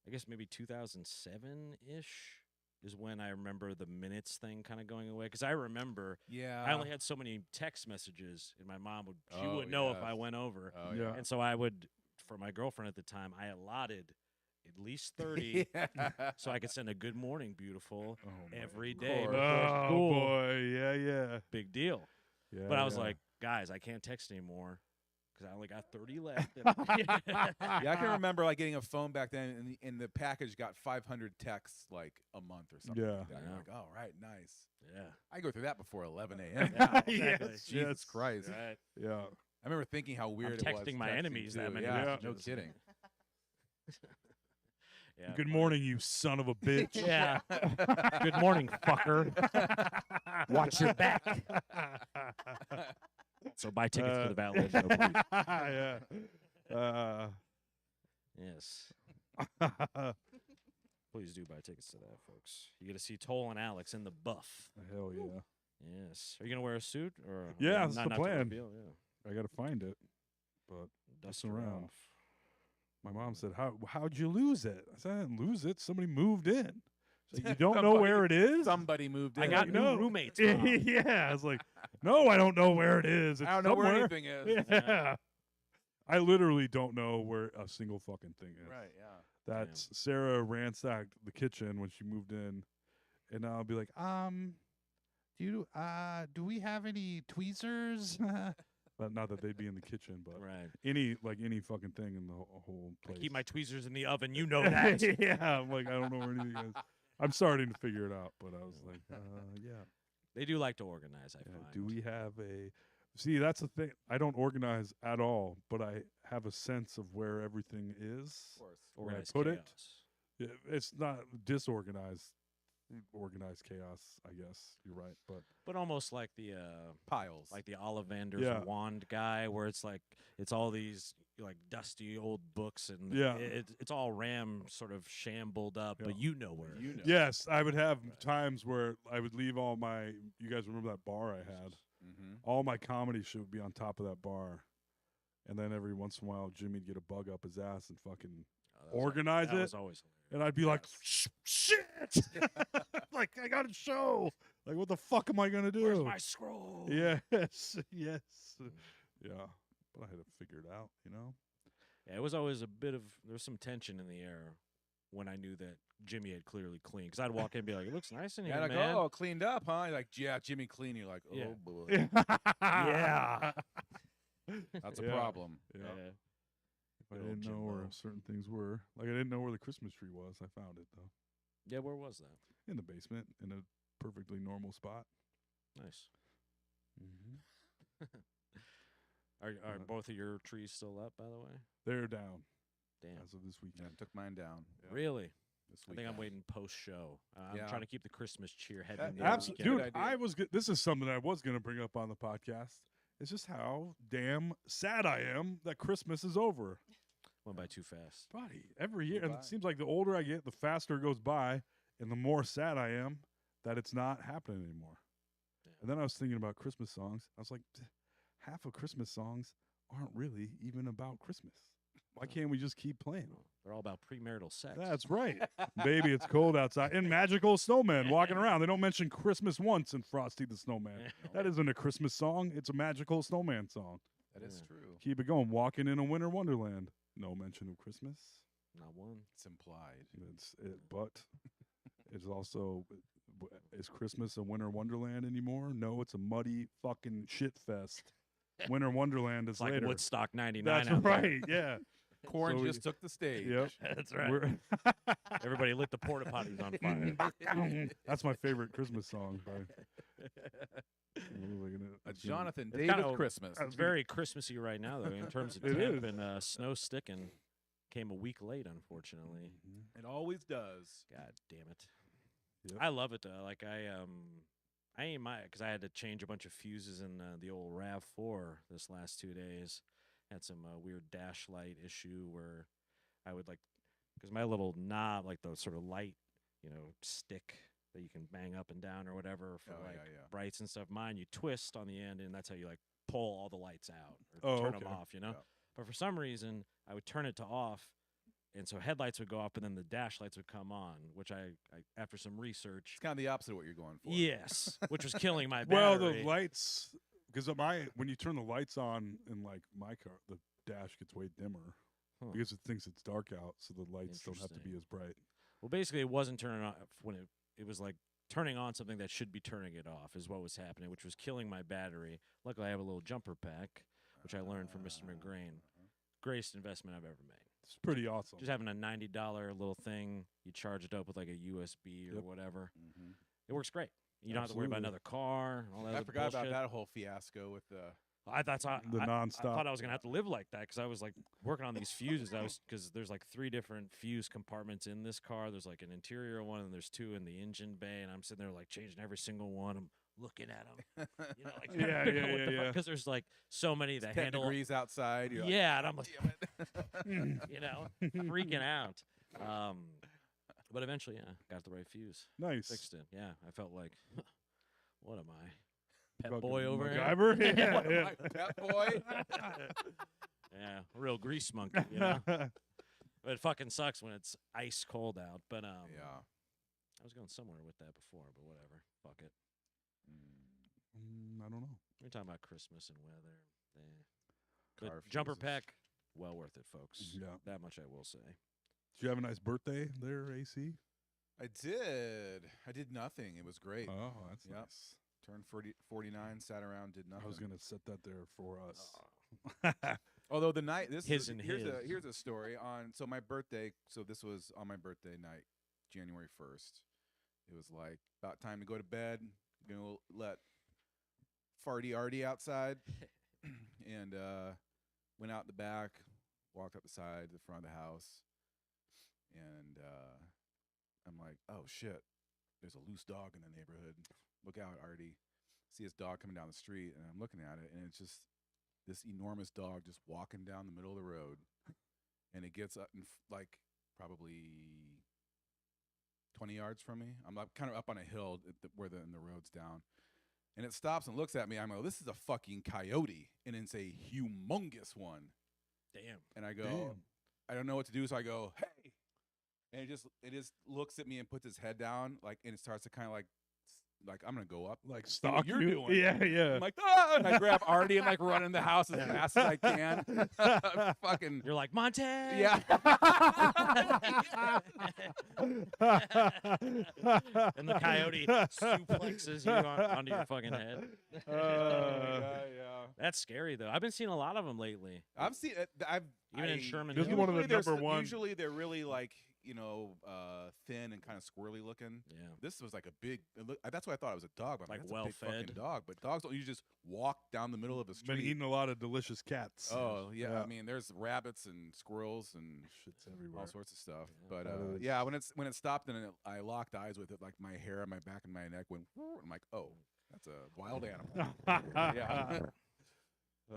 I guess maybe 2007 ish is when I remember the minutes thing kind of going away. Because I remember Yeah. I only had so many text messages, and my mom she Oh, would know if yes. I went over. Oh, Yeah. And so I would, for my girlfriend at the time, I allotted at least 30 so I could send a good morning, beautiful Oh, my every Of day course. before Oh school. boy, yeah. Big deal. Yeah, But I was yeah. like, guys, I can't text anymore because I only got 30 left. Yeah, I can remember like getting a phone back then, and the package got 500 texts like a month or something. Yeah. like that. Yeah. You're like, oh, right, nice. Yeah. I go through that before 11 a.m. Yeah, Yes, exactly. Jesus yes. Christ. Right. Yeah. I remember thinking how weird I'm it was. texting my enemies that too. many Yeah, no messages. kidding. Yeah, Good funny. morning, you son of a bitch. Yeah. Good morning, fucker. Watch your back. So buy tickets for the Battle show, please. Yeah. Yes. Please do buy tickets to that, folks. You get to see Toll and Alex in the buff. Hell yeah. Yes. Are you gonna wear a suit or? Yeah, not, that's the not to plan. reveal, yeah. I got to find it. But Dust Looking her around. off. my mom said, how'd you lose it? I said, I didn't lose it. Somebody moved in. So you don't know Somebody- where it is? Somebody moved in. I got you new know. roommates. Mom. Yeah. I was like, no, I don't know where it is. It's I don't know where somewhere. anything is. Yeah. I literally don't know where a single fucking thing is. Right, yeah. That's Sarah ransacked the kitchen when she moved in, and I'll be like, do we have any tweezers? But not that they'd be in the kitchen, but Right. any fucking thing in the whole I place. keep my tweezers in the oven. You know that. Yeah, I'm like, I don't know where anything is. I'm starting to figure it out, but I was like, yeah. They do like to organize, I Yeah, find. do we have a? See, that's the thing. I don't organize at all, but I have a sense of where everything is. Of course. Where I Organized put it. chaos. It's not disorganized, organized chaos. I guess you're right, but But almost like the Piles. Ollivander's Yeah. wand guy, where it's like it's all these like dusty old books, and Yeah. it's all sort of shambled up, but Yeah. you know where. you know. yes, I would have times where I would leave all my. You guys remember that bar I had? Mm-hmm. All my comedy shit would be on top of that bar, and then every once in a while, Jimmy'd get a bug up his ass and fucking That was organize that it. was always And I'd be like, shit! Like, I got a show. Like, what the fuck am I going to do? Where's my scroll? Yes, yes. Yeah. But I had to figure it out, you know? Yeah, it was always a bit of there was some tension in the air when I knew that Jimmy had clearly cleaned, because I'd walk in and be like, "It looks nice in here, Yeah, like, man." oh, cleaned up, huh? You're like, yeah, Jimmy clean. You're like, oh, Yeah. boy. Yeah. That's a Yeah. problem. Yeah. Yeah. I Good old didn't know where Jimbo. certain things were. Like, I didn't know where the Christmas tree was. I found it, though. Yeah, where was that? In the basement, in a perfectly normal spot. Nice. Mm-hmm. Are Uh, both of your trees still up, by the way? They're down Damn. as of this Yeah, weekend. took mine down Yeah. Really? this I weekend. think I'm waiting post show. I'm Yeah. trying to keep the Christmas cheer heading That- into yeah, the Absolutely, weekend. dude. Good idea. I was. This is something I was gonna bring up on the podcast. It's just how damn sad I am that Christmas is over, Went by too fast. buddy. Every year, and by. it seems like the older I get, the faster it goes by, and the more sad I am that it's not happening anymore. Yeah. And then I was thinking about Christmas songs. I was like, half of Christmas songs aren't really even about Christmas. Why can't we just keep playing them? They're all about premarital sex. That's right. Baby, it's cold outside. And magical snowman walking around. They don't mention Christmas once in Frosty the Snowman. That isn't a Christmas song. It's a magical snowman song. That is Yeah. true. Keep it going. Walking in a winter wonderland. No mention of Christmas. Not one. It's implied. But it's also, is Christmas a winter wonderland anymore? No, it's a muddy fucking shit fest. Winter wonderland is It's like later. Woodstock '99. That's out there. right. Yeah. Corn So we- just took the stage. Yep. That's right. We're- Everybody lit the porta potties on fire. That's my favorite Christmas song. A Jonathan It's David kinda- Christmas. It's very Christmassy right now, though, in terms of It temp is. and snow sticking. Came a week late, unfortunately. It always does. God damn it! Yep. I love it though. Like I ain't my because I had to change a bunch of fuses in the old Rav4 this last 2 days. Had some weird dash light issue where I would like because my little knob, like the sort of light, stick that you can bang up and down or whatever for brights and stuff. Mine, you twist on the end, and that's how you like pull all the lights out or turn them off. Yeah. But for some reason, I would turn it to off, and so headlights would go up, and then the dash lights would come on, which I after some research. It's kind of the opposite of what you're going for. Yes, which was killing my Well, battery. the lights, because when you turn the lights on in like my car, the dash gets way dimmer because it thinks it's dark out, so the lights don't have to be as bright. Well, basically, it wasn't turning off when it was like turning on something that should be turning it off is what was happening, which was killing my battery. Luckily, I have a little jumper pack, which I learned from Mr. McGrain. Greatest investment I've ever made. It's pretty awesome. Just having a $90 little thing, you charge it up with like a USB or whatever. Mm-hmm. It works great. You don't have to worry about another car and all that. I forgot bullshit. about that whole fiasco with the. I thought nonstop. I thought I was gonna have to live like that because I was like working on these fuses. Because there's like 3 different fuse compartments in this car. There's like an interior one, and there's 2 in the engine bay. And I'm sitting there like changing every single one. I'm looking at them, like yeah. Because there's like so many that 10 handle degrees outside. You're and I'm like, damn it. freaking out. But eventually, got the right fuse. Nice. Fixed it. Yeah, I felt like, what am I? Pet Fucking boy over here? MacGyver? Yeah. My pet boy. Yeah, a real grease monkey, But it fucking sucks when it's ice cold out. But Yeah. I was going somewhere with that before, but whatever. Fuck it. I don't know. We're talking about Christmas and weather. Car But jumper fuses. pack, well worth it, folks. Yeah. That much I will say. Did you have a nice birthday there, AC? I did. I did nothing. It was great. Oh, that's Yep. nice. Turned 49, sat around, did nothing. I was gonna set that there for us. Although the night, His and his. here's a story on. So my birthday. So this was on my birthday night, January 1st. It was like about time to go to bed. Gonna let farty arty outside, and went out the back, walked up the side, the front of the house, and I'm like, oh shit, there's a loose dog in the neighborhood. Look out, Artie. See this dog coming down the street, and I'm looking at it, and it's just this enormous dog just walking down the middle of the road, and it gets up like probably 20 yards from me. I'm kind of up on a hill where the road's down, and it stops and looks at me. I'm like, this is a fucking coyote, and it's a humongous one. Damn. And I go, Damn. I don't know what to do, so I go, hey, and it just looks at me and puts its head down, like, and it starts to kind of like I'm gonna go up, Like see what stalk you're you? doing. Yeah. I'm like, ah! And I grab Artie and like run in the house as fast as I can. Fucking You're like, Monte! yeah. And the coyote suplexes you onto your fucking head. Yeah. That's scary, though. I've been seeing a lot of them lately. I've seen it. Even in Sherman This is Hill. one of the usually number one. Usually they're really like, thin and kind of squirrely looking. Yeah. This was like a big. That's why I thought it was a dog. But I'm Like that's a big well-fed. fucking dog. But dogs don't usually just walk down the middle of a street. Been eating a lot of delicious cats. Oh yeah. I mean, there's rabbits and squirrels and shit's everywhere. all sorts of stuff. Yeah. But That is- yeah, when it stopped and I locked eyes with it, like my hair on my back and my neck went. I'm like, oh, that's a wild animal. Yeah.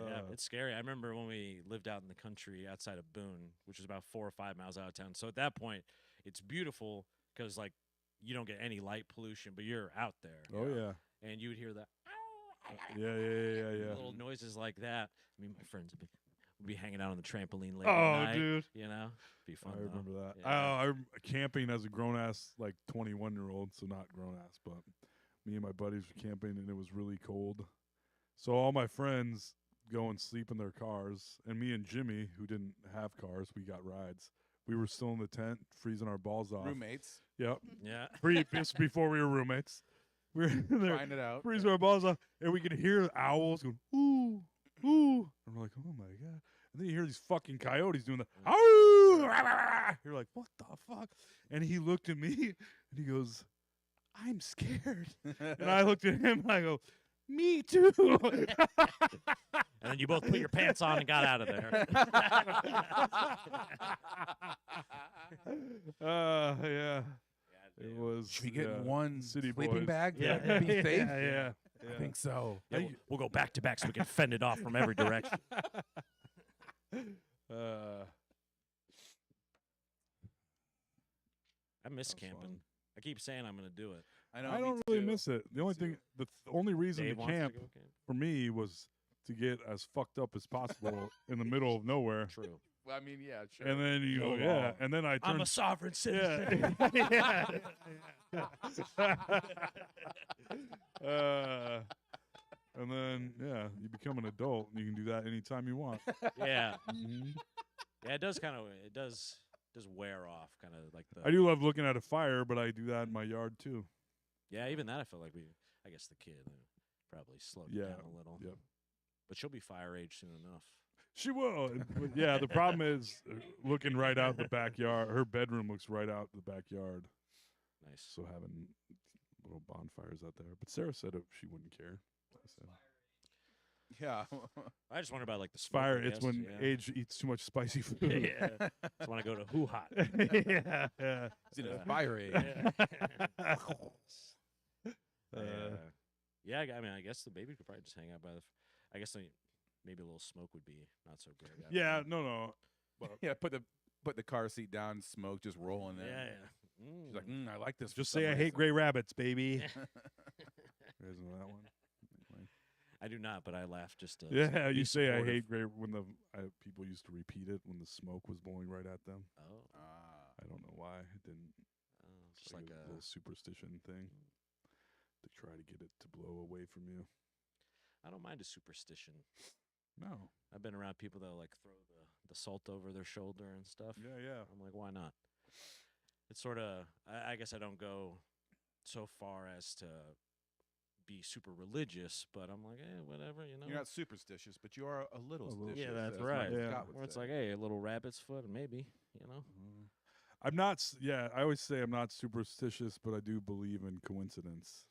Yeah, it's scary. I remember when we lived out in the country outside of Boone, which is about 4 or 5 miles out of town. So at that point, it's beautiful because like you don't get any light pollution, but you're out there. Oh yeah. And you would hear the Yeah. little noises like that. I mean, my friends would be hanging out on the trampoline late Oh, at night. dude. Be fun. I though. remember that. Yeah. I'm camping as a grown ass, like 21-year-old, so not grown ass, but me and my buddies were camping and it was really cold. So all my friends go and sleep in their cars, and me and Jimmy, who didn't have cars, we got rides. We were still in the tent, freezing our balls off. Roommates. Yep. Yeah. Just before we were roommates. We were in there Find it out. freezing our balls off, and we could hear owls going, ooh, ooh. And we're like, oh my God. And then you hear these fucking coyotes doing the, ow! You're like, what the fuck? And he looked at me, and he goes, I'm scared. And I looked at him, and I go, me too. And then you both put your pants on and got out of there. Yeah. It was. Should we get yeah, in one city sleeping boys. bag? Yeah. To be safe. Yeah. I think so. Yeah, we'll go back to back so we can fend it off from every direction. I miss That was camping. fun. I keep saying I'm going to do it. I know. I me don't really too. miss it. The Me only too. thing, the only reason Dave to wants camp to go camp. for me was to get as fucked up as possible in the middle of nowhere. True. Well, I mean, yeah, sure. And then you No go, yeah. law. And then I I'm turn. a sovereign citizen. Yeah. And then, yeah, you become an adult and you can do that anytime you want. Yeah. Mhm. Yeah, it does wear off kind of like the I do love looking at a fire, but I do that in my yard too. Yeah, even that I feel like I guess the kid probably slowed it Yeah, down a little. yep. But she'll be fire age soon enough. She will. But yeah, the problem is looking right out the backyard. Her bedroom looks right out the backyard. Nice. So having little bonfires out there. But Sarah said she wouldn't care. So. Yeah. I just wonder about like the smoke, Fire, I it's guess, when yeah. Age eats too much spicy food. Yeah. Just want to go to Hoo Hot. yeah, yeah. He's in his Yeah. fire age. Yeah, I mean, I guess the baby could probably just hang out by the. I guess maybe a little smoke would be not so great. I don't Yeah, know. no. Yeah, put the car seat down, smoke just rolling in. Yeah. She's like, I like this. for Just some say I hate reason." gray rabbits, baby. You guys know that one? Anyway. I do not, but I laugh just to. Yeah, be you say I supportive. hate gray when people used to repeat it when the smoke was blowing right at them. Oh, I don't know why it didn't. just Like like a a. little superstition thing to try to get it to blow away from you. I don't mind a superstition. No. I've been around people that like throw the salt over their shoulder and stuff. Yeah. I'm like, why not? It's sort of. I guess I don't go so far as to be super religious, but I'm like, whatever, you know. You're not superstitious, but you are a little. A little. stitious, Yeah, that's as right. Michael Yeah. Scott would Where it's say. like, hey, a little rabbit's foot, maybe, you know. I'm not. I always say I'm not superstitious, but I do believe in coincidence,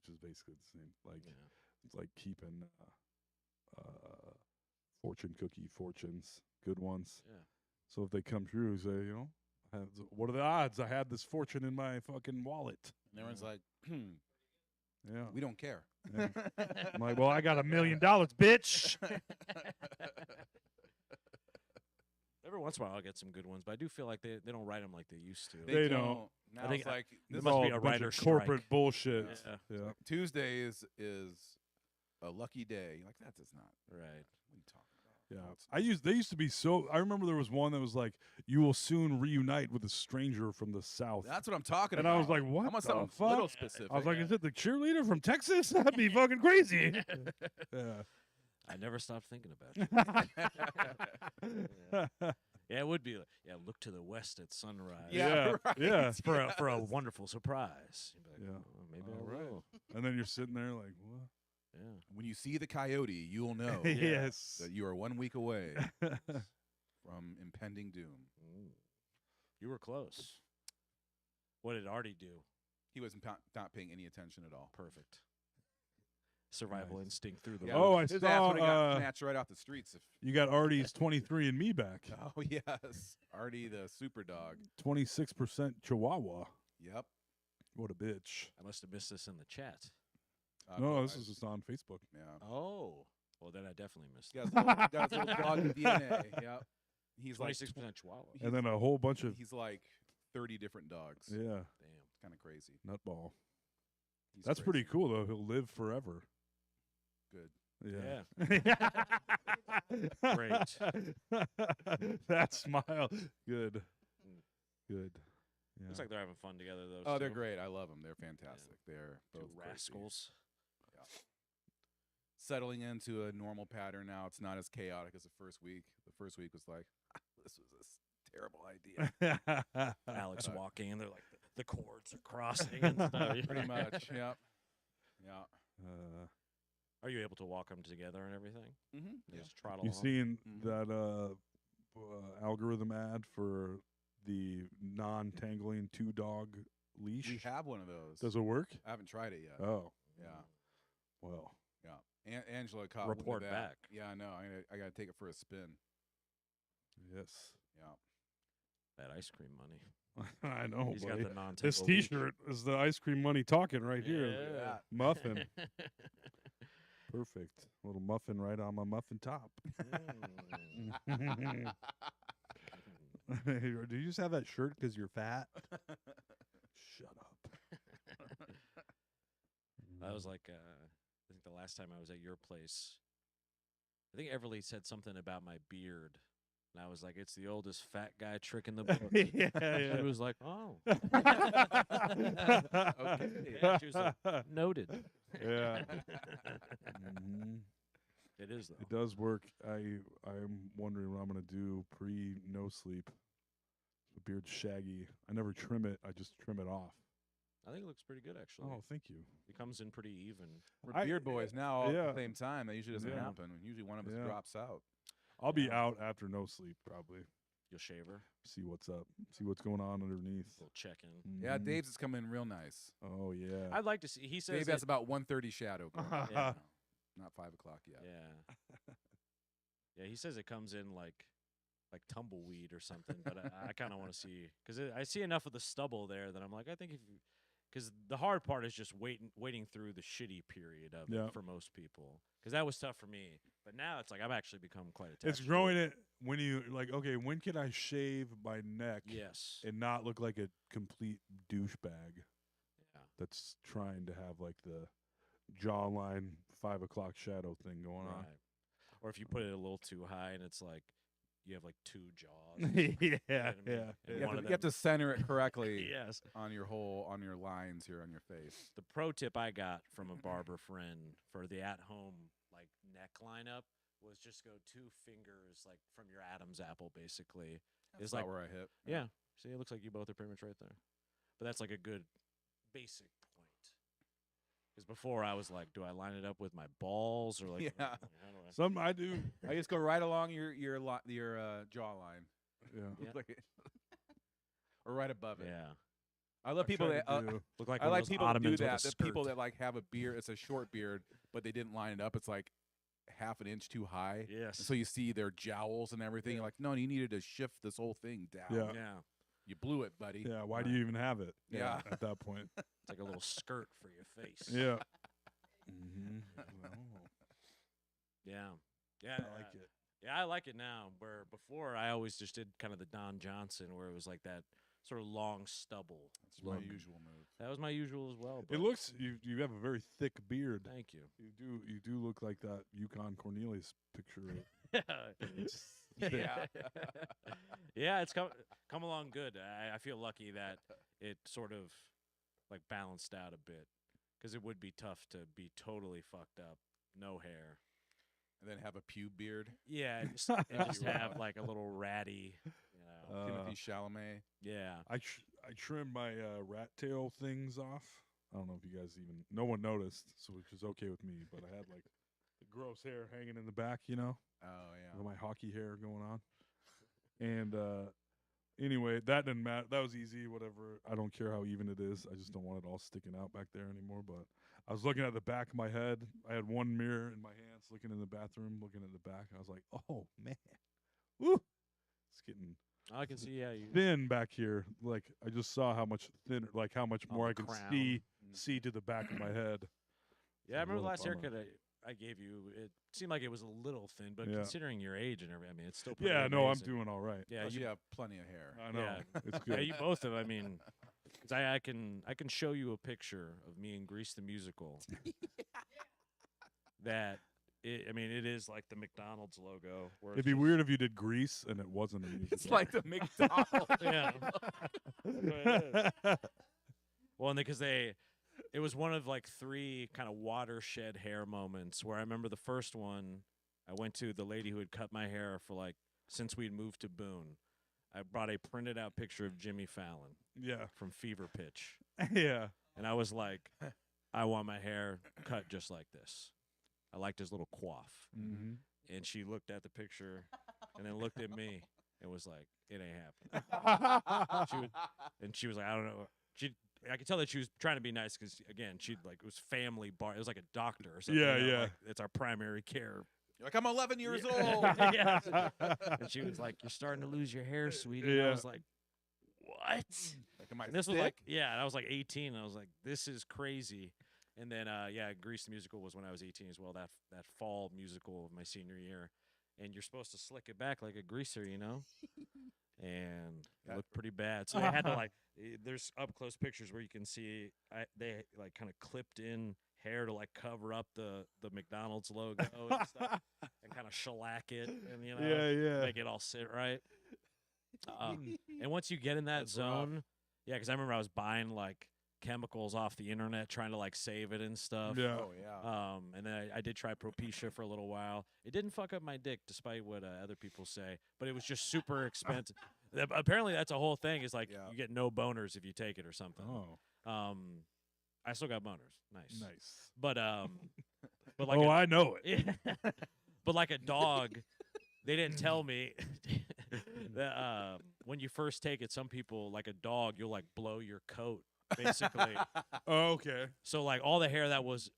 which is basically the same. Like Yeah. it's like keeping fortune cookie fortunes, good ones. Yeah. So if they come true, say, what are the odds? I had this fortune in my fucking wallet. And everyone's like, Yeah. we don't care. Yeah. I'm like, well, I got $1 million, bitch. Every once in a while, I'll get some good ones, but I do feel like they don't write them like they used to. They don't. Now I think it's like There this must all be a bunch writer of corporate strike. bullshit. Yeah. Yeah. Tuesday is a lucky day. Like that does not. Right. What are you talking about? Yeah, No, it's they used to be so. I remember there was one that was like, "You will soon reunite with a stranger from the south." That's what I'm talking And about. I was like, "What I want the something fuck?" little specific. I was like, Yeah. "Is it the cheerleader from Texas? That'd be fucking crazy." Yeah. I never stopped thinking about you. Yeah, it would be. Look to the west at sunrise. Yeah, right. yeah. For a wonderful surprise. You'd be like, Yeah. "Oh, maybe All I right. will." And then you're sitting there like, "What?" Yeah. When you see the coyote, you'll know Yes. that you are 1 week away from impending doom. Mm. You were close. What did Artie do? He was not paying any attention at all. Perfect. Survival Nice. instinct through the Yeah. roof. Oh, I His ass saw. would have got snatched right off the streets. If, You got Artie's 23andMe back. oh yes, Artie the super dog. 26% Chihuahua. Yep. What a bitch. I must have missed this in the chat. No, but this I- is just on Facebook. yeah. Oh. Well, then I definitely missed He it. got his little dog DNA. Yep. He's like 26% Chihuahua. And then a whole bunch of he's like 30 different dogs. yeah, Damn. It's kind of crazy. nutball. He's That's crazy. pretty cool though. He'll live forever. Good. Yeah. Great. That smile. Good. Mm. Good. Yeah. Looks like they're having fun together, though. Oh, they're still. great. I love them. They're fantastic. They're Two both crazy. rascals. Settling into a normal pattern now. It's not as chaotic as the first week. The first week was like, this was a terrible idea. Alex Uh, walking, and they're like, the cords are crossing and stuff. Pretty much. Yep. Yeah. Are you able to walk them together and everything? Mm-hmm. You just trot You along? seen Mhm. that algorithm ad for the non-tangling 2-dog leash? We have one of those. Does it work? I haven't tried it yet. Oh, Yeah. well. Yeah. Angela caught Report wind of that. back. Yeah, I know. I got to take it for a spin. Yes. Yeah. That ice cream money. I know, He's got buddy. the non This T-shirt is the ice cream money talking right here. Yeah. Muffin. Perfect. Little muffin right on my muffin top. Mm. Did you just have that shirt because you're fat? Shut up. I was like, I think the last time I was at your place, I think Everly said something about my beard. And I was like, it's the oldest fat guy trick in the book. Yeah. She was like, oh. Okay. Yeah, she was like, noted. Yeah. Mhm. It is, though. It does work. I'm wondering what I'm gonna do pre no sleep. The beard's shaggy. I never trim it. I just trim it off. I think it looks pretty good, actually. Oh, thank you. It comes in pretty even. We're beard boys now all at yeah. the same time. That usually doesn't Yeah. happen. Usually one of us Yeah. drops out. I'll be Yeah. out after no sleep probably. You'll shave her. See what's up. See what's going on underneath. We'll check in. Yeah, Mhm. Dave's is coming in real nice. Oh yeah. I'd like to see. He says Dave that- has about 1:30 shadow. Going on. Yeah. Not 5 o'clock yet. Yeah. Yeah, he says it comes in like tumbleweed or something, but I kind of want to see because I see enough of the stubble there that I'm like, I think if because the hard part is just waiting through the shitty period of Yeah. it for most people because that was tough for me. But now it's like I've actually become quite attached. It's to growing it when you like. Okay, when can I shave my neck Yes. and not look like a complete douchebag Yeah. that's trying to have like the jawline 5 o'clock shadow thing going on? Right. Or if you put it a little too high and it's like you have like two jaws. yeah, what I mean? yeah. And You one have, of to, you have them- to center it correctly Yes. on your lines here on your face. The pro tip I got from a barber friend for the at-home like neck lineup was just go 2 fingers like from your Adam's apple basically. That's It's not like where I hit. yeah. See, it looks like you both are pretty much right there. But that's like a good basic point. Because before I was like, do I line it up with my balls or like Yeah. how do I? Some I do. I just go right along your jawline. Yeah. Yeah. Like it- or right above it. Yeah. I love people try that to do- Look like I one of like those people that do ottomans with a that. The people skirt. that like have a beard. It's a short beard, but they didn't line it up. It's like half an inch too high. Yes. And so you see their jowls and everything. You're like, no, you needed to shift this whole thing down. Yeah. yeah. You blew it, buddy. Yeah. Why do you even have it? Yeah. At that point. It's like a little skirt for your face. Yeah. Mm-hmm. Yeah. Yeah. I like it. Yeah, I like it now. Where before I always just did kind of the Don Johnson, where it was like that sort of long stubble. That's my look. usual move. That was my usual as well. It but looks you have a very thick beard. Thank you. You do look like that Yukon Cornelius picture. yeah. Yeah, it's come along good. I feel lucky that it sort of like balanced out a bit because it would be tough to be totally fucked up, no hair. And then have a pube beard. Yeah, and just have like a little ratty, you know. Timothy Chalamet. Yeah. I trimmed my rat tail things off. I don't know if you guys even. No one noticed, so which is okay with me. But I had like the gross hair hanging in the back, you know, Oh yeah. with my hockey hair going on. And anyway, that didn't matter. That was easy. Whatever. I don't care how even it is. I just don't want it all sticking out back there anymore. But I was looking at the back of my head. I had one mirror in my hands, looking in the bathroom, looking at the back. I was like, oh man, woo! It's getting I can see, yeah. You, thin back here. Like I just saw how much thinner, like how much On more the I can crown. see to the back of my head. yeah, I remember the What a last bummer. haircut I gave you. It seemed like it was a little thin, but Yeah. considering your age and everything, I mean, it's still pretty Yeah, no, I'm amazing. doing all right. Yeah, Plus you, you have plenty of hair. I know. Yeah. It's yeah, good. you both have. I mean, 'cause I can show you a picture of me in Grease the musical. That it is like the McDonald's logo. Where It'd it's be just- weird if you did Grease and it wasn't a musical. It's like the McDonald's. Yeah. That's what it is. Well, and because it was one of like 3 kind of watershed hair moments where I remember the first one. I went to the lady who had cut my hair for like since we'd moved to Boone. I brought a printed out picture of Jimmy Fallon yeah, from Fever Pitch, yeah. and I was like, I want my hair cut just like this. I liked his little coif. Mm-hmm. And she looked at the picture and then looked at me and was like, it ain't happening. She was like, I don't know. I could tell that she was trying to be nice because, again, she'd like, it was family bar. It was like a doctor or something. Yeah, you know, yeah. like, it's our primary care. You're like, I'm 11 years old. Yeah. And she was like, you're starting to lose your hair, sweetie. And I Yeah. was like, what? Like, am I And this was thick? like, yeah, and I was like 18. And I was like, this is crazy. And then, yeah, Grease the musical was when I was 18 as well. That fall musical of my senior year, and you're supposed to slick it back like a greaser, you know. And it That- looked pretty bad. So they had to like. There's up close pictures where you can see they like kind of clipped in hair to like cover up the McDonald's logo and stuff, and kind of shellac it, and Yeah. make it all sit right. And once you get in that That's rough. zone, yeah, because I remember I was buying like chemicals off the internet trying to like save it and stuff. Yeah. Oh yeah. And then I did try Propecia for a little while. It didn't fuck up my dick, despite what other people say, but it was just super expensive. Apparently, that's a whole thing. Is like Yeah. you get no boners if you take it or something. Oh, I still got boners. Nice. nice. But like I know it. yeah. But like a dog, they didn't tell me that when you first take it, some people like a dog, you'll like blow your coat basically. Oh, okay. So like all the hair that was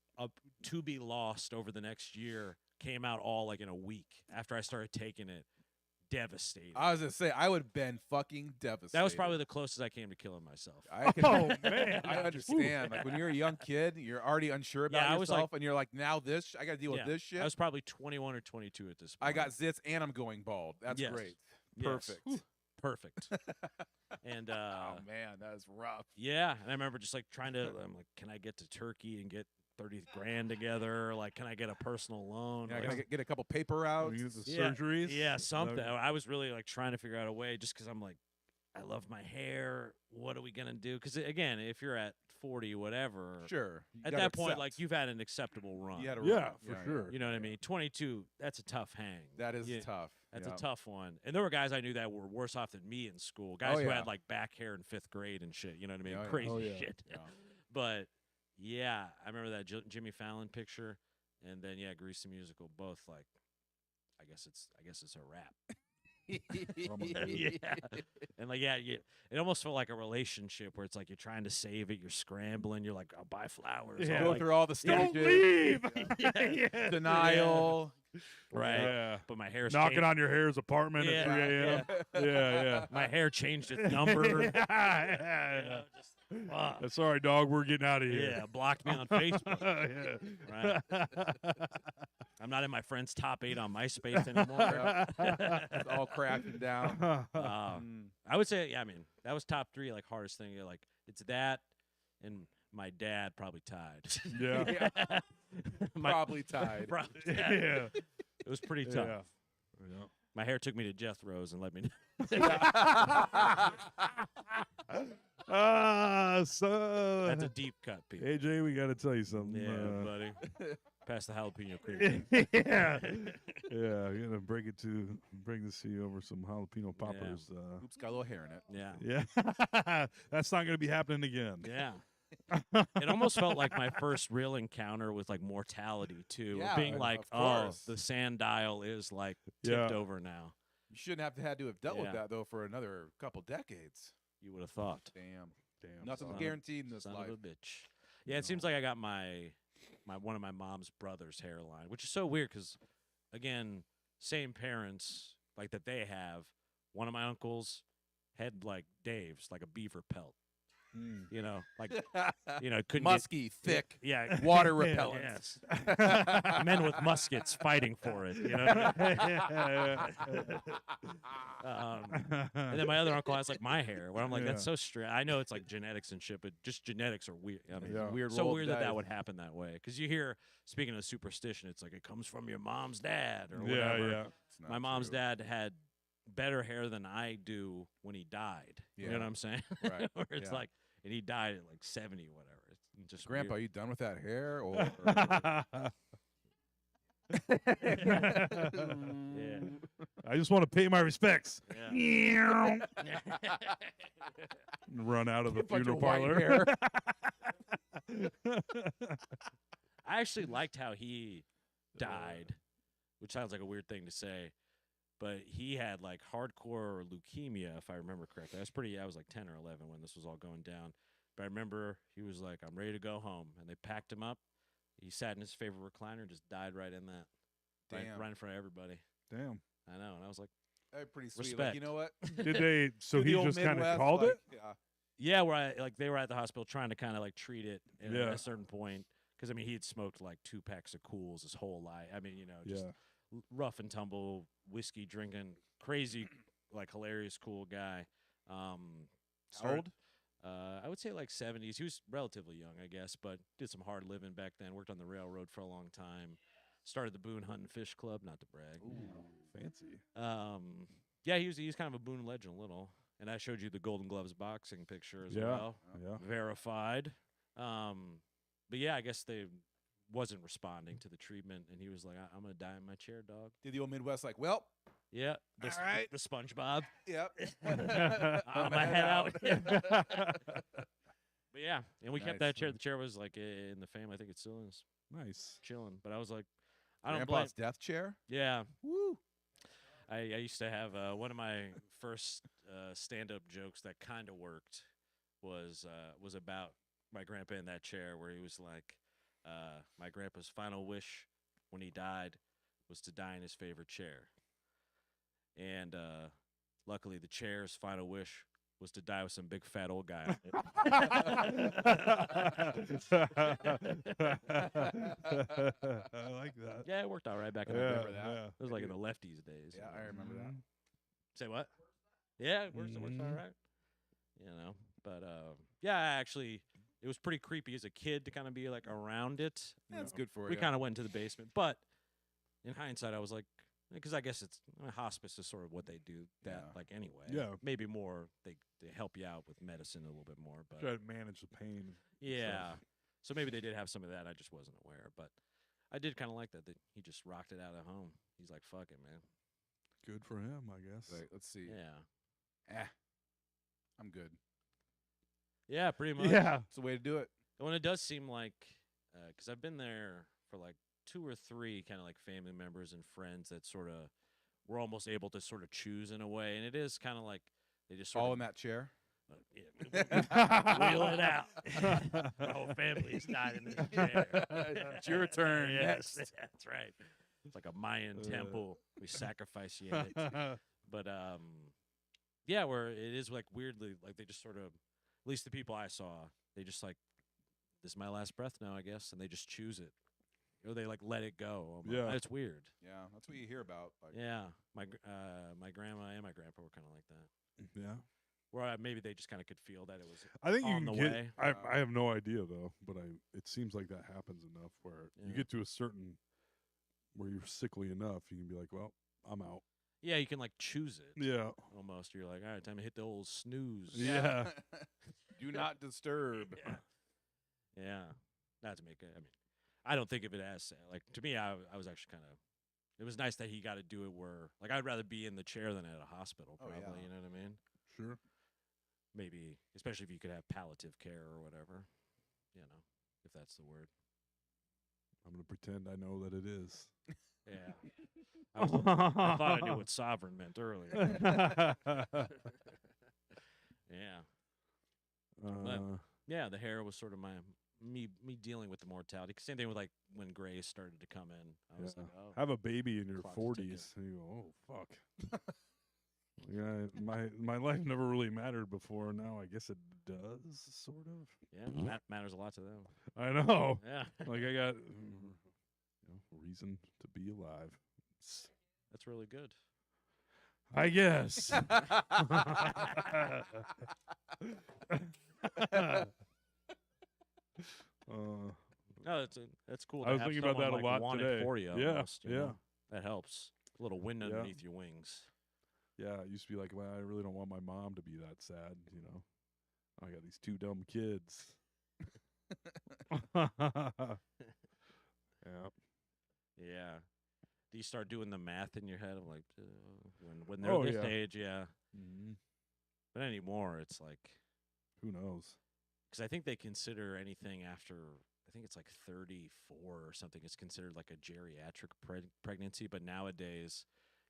to be lost over the next year came out all like in a week after I started taking it. Devastating. I was gonna say I would have been fucking devastated. That was probably the closest I came to killing myself. I can, Oh, man. I understand. Like when you're a young kid, you're already unsure about Yeah, I was yourself, and you're like, now this, I got to deal Yeah, with this shit. I was probably 21 or 22 at this point. I got zits, and I'm going bald. That's Yes. great. Yes. Perfect. Perfect. And Oh man, that is rough. yeah, and I remember just like trying to. I'm like, can I get to Turkey and get 30 grand together? Like, can I get a personal loan? Yeah, Like, can I get a couple paper outs? You get the Yeah, surgeries. yeah, something. I was really like trying to figure out a way, just because I'm like, I love my hair. What are we gonna do? Because again, if you're at 40, whatever, Sure. You at gotta that point, accept. like you've had an acceptable run. You had a Yeah, run. for sure. You know what I mean? 22, that's a tough hang. That is Yeah, tough. That's Yeah. a tough one. And there were guys I knew that were worse off than me in school. Guys who yeah. had like back hair in 5th grade and shit. You know what I mean? Oh, yeah. Crazy Oh, yeah. shit. Yeah. But yeah, I remember that Jimmy Fallon picture, and then yeah, Grease the musical. Both like, I guess it's a wrap. Oh, my God. Yeah, and like it almost felt like a relationship where it's like you're trying to save it, you're scrambling, you're like, I'll buy flowers. Yeah. I'll, Go like, through all the Don't stages. leave. Yeah. Denial. right. Yeah. But my hair's Knocking changed. on your hair's apartment Yeah, at 3 a.m. yeah. Yeah, My hair changed its number. yeah. You know, just, fuck. That's all right, dog. We're getting out of here. Yeah, blocked me on Facebook. yeah. Right. I'm not in my friend's top 8 on MySpace anymore. It's all crashing down. Mm. I would say, yeah, I mean, that was top 3, like, hardest thing. You're like, it's that and my dad probably tied. Yeah. Probably tied. Probably Yeah. tied. It was pretty tough. Yeah. My hair took me to Jethro's and let me So That's a deep cut, Pete. AJ, we got to tell you something. Yeah, buddy. Pass the jalapeno cream. yeah, I'm gonna bring this to you over some jalapeno poppers. Oops, got a little hair in it. Yeah. Yeah, that's not gonna be happening again. Yeah. It almost felt like my first real encounter with like mortality too. Yeah, Being of like, course. the sand dial is like tipped Yeah. over now. You shouldn't have had to have dealt with Yeah. that though for another couple decades. You would have thought. Damn. Damn. Nothing's son of- guaranteed in this Son life. of a bitch. Yeah, it seems like I got my one of my mom's brother's hairline, which is so weird because, again, same parents like that they have. One of my uncles had like Dave's, like a beaver pelt. You know, like couldn't Musky, thick, get, yeah, water repellent. Yes. Men with muskets fighting for it. You know. And then my other uncle has like my hair, where I'm like, that's so strange. I know it's like genetics and shit, but just genetics are weird. I mean, Yeah. Weird so roll of weird that dice. would happen that way. Because you hear, speaking of superstition, it's like it comes from your mom's dad or Yeah, whatever. yeah. It's not My mom's true. dad had better hair than I do when he died. You know Yeah. what I'm saying? Right, Where it's yeah. like, and he died at like 70, whatever. It's just Grandpa, weird. you done with that hair? Or Yeah. I just want to pay my respects. Yeah. Run out of the Bunch funeral of white parlor. hair. I actually liked how he died, which sounds like a weird thing to say, but he had like hardcore leukemia, if I remember correctly. I was like 10 or 11 when this was all going down. But I remember he was like, I'm ready to go home. And they packed him up. He sat in his favorite recliner and just died right in that. Damn. Right in front of everybody. Damn. I know. And I was like, Pretty sweet. Respect. Like, you know what? Did they? So To the he old just kind of Midwest, called like, it. Yeah. yeah, where they were at the hospital trying to kind of like treat it at Yeah. a certain point. Because, I mean, he had smoked like 2 packs of Cools his whole life. I mean, just Yeah. rough and tumble, whiskey drinking, crazy, like hilarious, cool guy. How Started- old? I would say like 70s. He was relatively young, I guess, but did some hard living back then. Worked on the railroad for a long time. Started the Boone Hunt and Fish Club, not to brag. Fancy. Yeah, he's kind of a Boone legend, a little. And I showed you the Golden Gloves boxing picture as Yeah. well, Yeah. verified. But yeah, I guess they wasn't responding to the treatment, and he was like, "I'm gonna die in my chair, dog." Did the old Midwest like, well, Yeah, All right. the SpongeBob. yep. I'm gonna head out. But yeah, and we kept Nice. that chair. The chair was like in the family. I think it still is Nice. chilling. But I was like, I don't blame. Grandpa's death chair. Yeah, Woo. I used to have one of my first stand-up jokes that kind of worked was about my grandpa in that chair, where he was like, my grandpa's final wish when he died was to die in his favorite chair, and luckily the chair's final wish was to die with some big fat old guy on it. I like that. Yeah, it worked out right back in the Yeah, day. remember that. yeah. It was like in the lefties days. Yeah, you I know. remember that. Say what? Yeah, it works all Mhm. right. You know, but yeah, actually, it was pretty creepy as a kid to kind of be like around it. you That's know. good for We you. kind of went into the basement, but in hindsight, I was like, because I guess hospice is sort of what they do that Yeah. like anyway. Yeah. maybe more they help you out with medicine a little bit more, but Try to manage the pain. yeah. So maybe they did have some of that. I just wasn't aware, but I did kind of like that he just rocked it out at home. He's like, "Fuck it, man." Good for him, I guess. Like, let's see. Yeah. I'm good. Yeah, pretty much. Yeah. It's the way to do it. When it does seem like, because I've been there for like 2 or 3 kind of like family members and friends that sort of were almost able to sort of choose in a way, and it is kind of like they just sort All of in that chair. wheel it out. The whole family's died in this chair. It's your turn Yes, next. that's right. It's like a Mayan temple. We sacrifice you in it. But yeah, where it is like weirdly like they just sort of, at least the people I saw, they just like, this is my last breath now, I guess, and they just choose it. They like let it go. Yeah. It's weird. Yeah, that's what you hear about. Like, Yeah, my grandma and my grandpa were kind of like that. Yeah. Where maybe they just kind of could feel that it was I think you on can the get. way. I have no idea though, but it seems like that happens enough where you Yeah. get to a certain where you're sickly enough, you can be like, well, I'm out. Yeah, you can like choose it. Yeah. Almost. You're like, all right, time to hit the old snooze. Yeah. Do not disturb. Yeah. Yeah. Not to make it. I mean, I don't think of it as sad. Like to me, I was actually kind of. It was nice that he got to do it where, like, I'd rather be in the chair than at a hospital. Oh, Probably, yeah. you know what I mean? Sure. Maybe, especially if you could have palliative care or whatever. You know, if that's the word. I'm gonna pretend I know that it is. Yeah. I thought I knew what sovereign meant earlier. Yeah. Yeah, the hair was sort of me dealing with the mortality. Same thing with like when Gray started to come in. I was Yeah. like, oh, Have a baby in your Clock's ticking. 40s, and you go, oh fuck. Yeah, my life never really mattered before. Now I guess it does, sort of. yeah, that matters a lot to them. I know. Yeah, Like I got reason to be alive. that's really good. I guess. No, that's cool. I to was have thinking about someone, that a like, lot want today. It for you, Yeah, almost, you yeah. know? That helps. A little wind Yeah. underneath your wings. Yeah, it used to be like, well, I really don't want my mom to be that sad, you know. I got these 2 dumb kids. Yeah. Yeah. Do you start doing the math in your head of like when they're Oh, this yeah. age? Yeah. Mhm. But anymore, it's like, Who knows? because I think they consider anything after, I think it's like 34 or something, is considered like a geriatric pregnancy. But nowadays,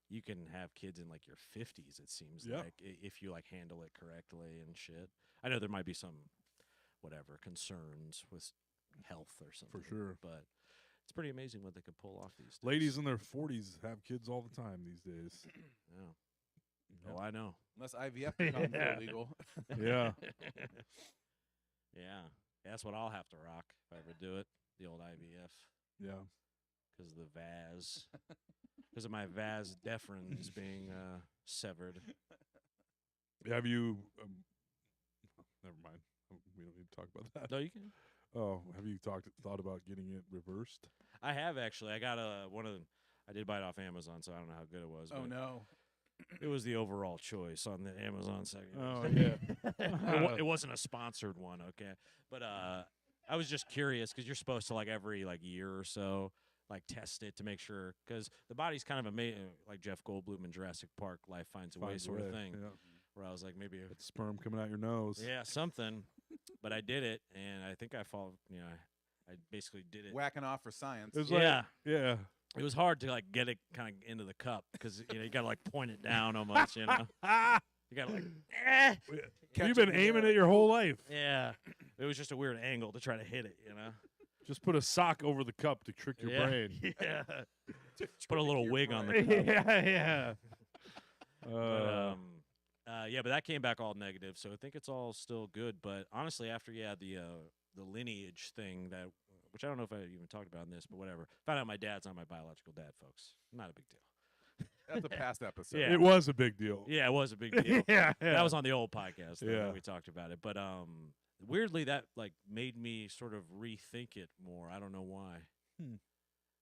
you can have kids in like your 50s, it seems Yeah. like, if you like handle it correctly and shit. I know there might be some, whatever, concerns with health or something. sure. But it's pretty amazing what they can pull off these days. Ladies in their 40s have kids all the time these days. Yeah. Oh, I know. Unless IVF becomes Yeah. illegal. Yeah. Yeah. That's what I'll have to rock if I ever do it. The old IVF. Yeah. because of the vas, because of my vas deferens being severed. Have you? Never mind. We don't need to talk about that. No, you can. Oh, have you thought about getting it reversed? I have actually. I got one of them. I did buy it off Amazon, so I don't know how good it was. Oh but no. It was the overall choice on the Amazon section. Oh yeah. It wasn't a sponsored one, okay? But I was just curious because you're supposed to like every like year or so like test it to make sure because the body's kind of amazing, like Jeff Goldblum in Jurassic Park, life finds a way sort of thing. Yeah. Where I was like maybe It's sperm coming out your nose. yeah something, but I did it and I think I I basically did it. Whacking off for science. It was Yeah. yeah. It was hard to like get it kind of into the cup because you gotta like point it down almost, you gotta like You've been aiming it your whole life. yeah. It was just a weird angle to try to hit it, Just put a sock over the cup to trick your yeah. brain. Yeah. Put a little wig on the cup. yeah. Yeah, but that came back all negative, so I think it's all still good. But honestly, after the lineage thing which I don't know if I even talked about in this, but whatever. Found out my dad's not my biological dad, folks. Not a big deal. That's a past episode. Yeah. It was a big deal. Yeah, it was a big deal. yeah. That was on the old podcast though, Yeah. that we talked about it. But weirdly that like made me sort of rethink it more. I don't know why.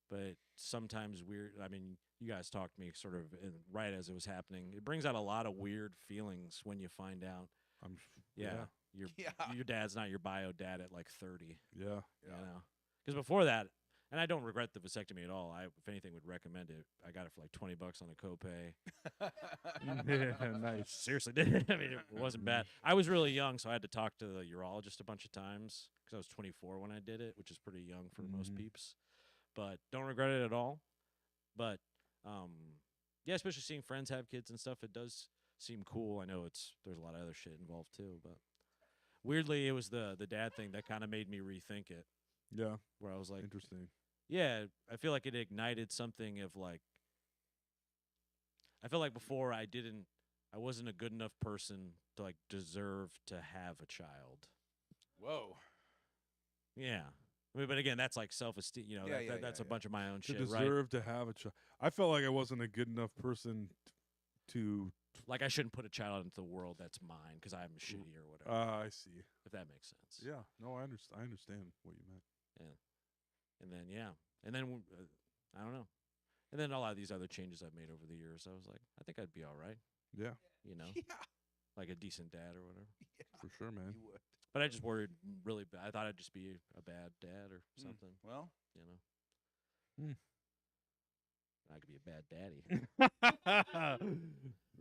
But sometimes weird. I mean, you guys talked to me sort of right as it was happening. It brings out a lot of weird feelings when you find out. Your dad's not your bio dad at like 30. Yeah. Because before that, and I don't regret the vasectomy at all. I, if anything, would recommend it. I got it for like $20 on a copay. Yeah, nice. Seriously, did. I mean, it wasn't bad. I was really young, so I had to talk to the urologist a bunch of times because I was 24 when I did it, which is pretty young for most peeps. But don't regret it at all. But yeah, especially seeing friends have kids and stuff, it does seem cool. I know there's a lot of other shit involved too, but weirdly, it was the dad thing that kind of made me rethink it. Yeah. Where I was like, Interesting. yeah, I feel like it ignited something of like, I feel like before I wasn't a good enough person to like deserve to have a child. Whoa. Yeah. I mean, but again, that's like self-esteem, that's a bunch of my own To shit, deserve to have a child. I felt like I wasn't a good enough person to. Like I shouldn't put a child into the world that's mine because I'm shitty or whatever. I see. If that makes sense. Yeah. No, I understand what you meant. Yeah. And then I don't know. And then a lot of these other changes I've made over the years, I was like, I think I'd be all right. Yeah. Yeah. Like a decent dad or whatever. Yeah. For sure, man. You would. But I just worried really bad. I thought I'd just be a bad dad or something. Well. I could be a bad daddy.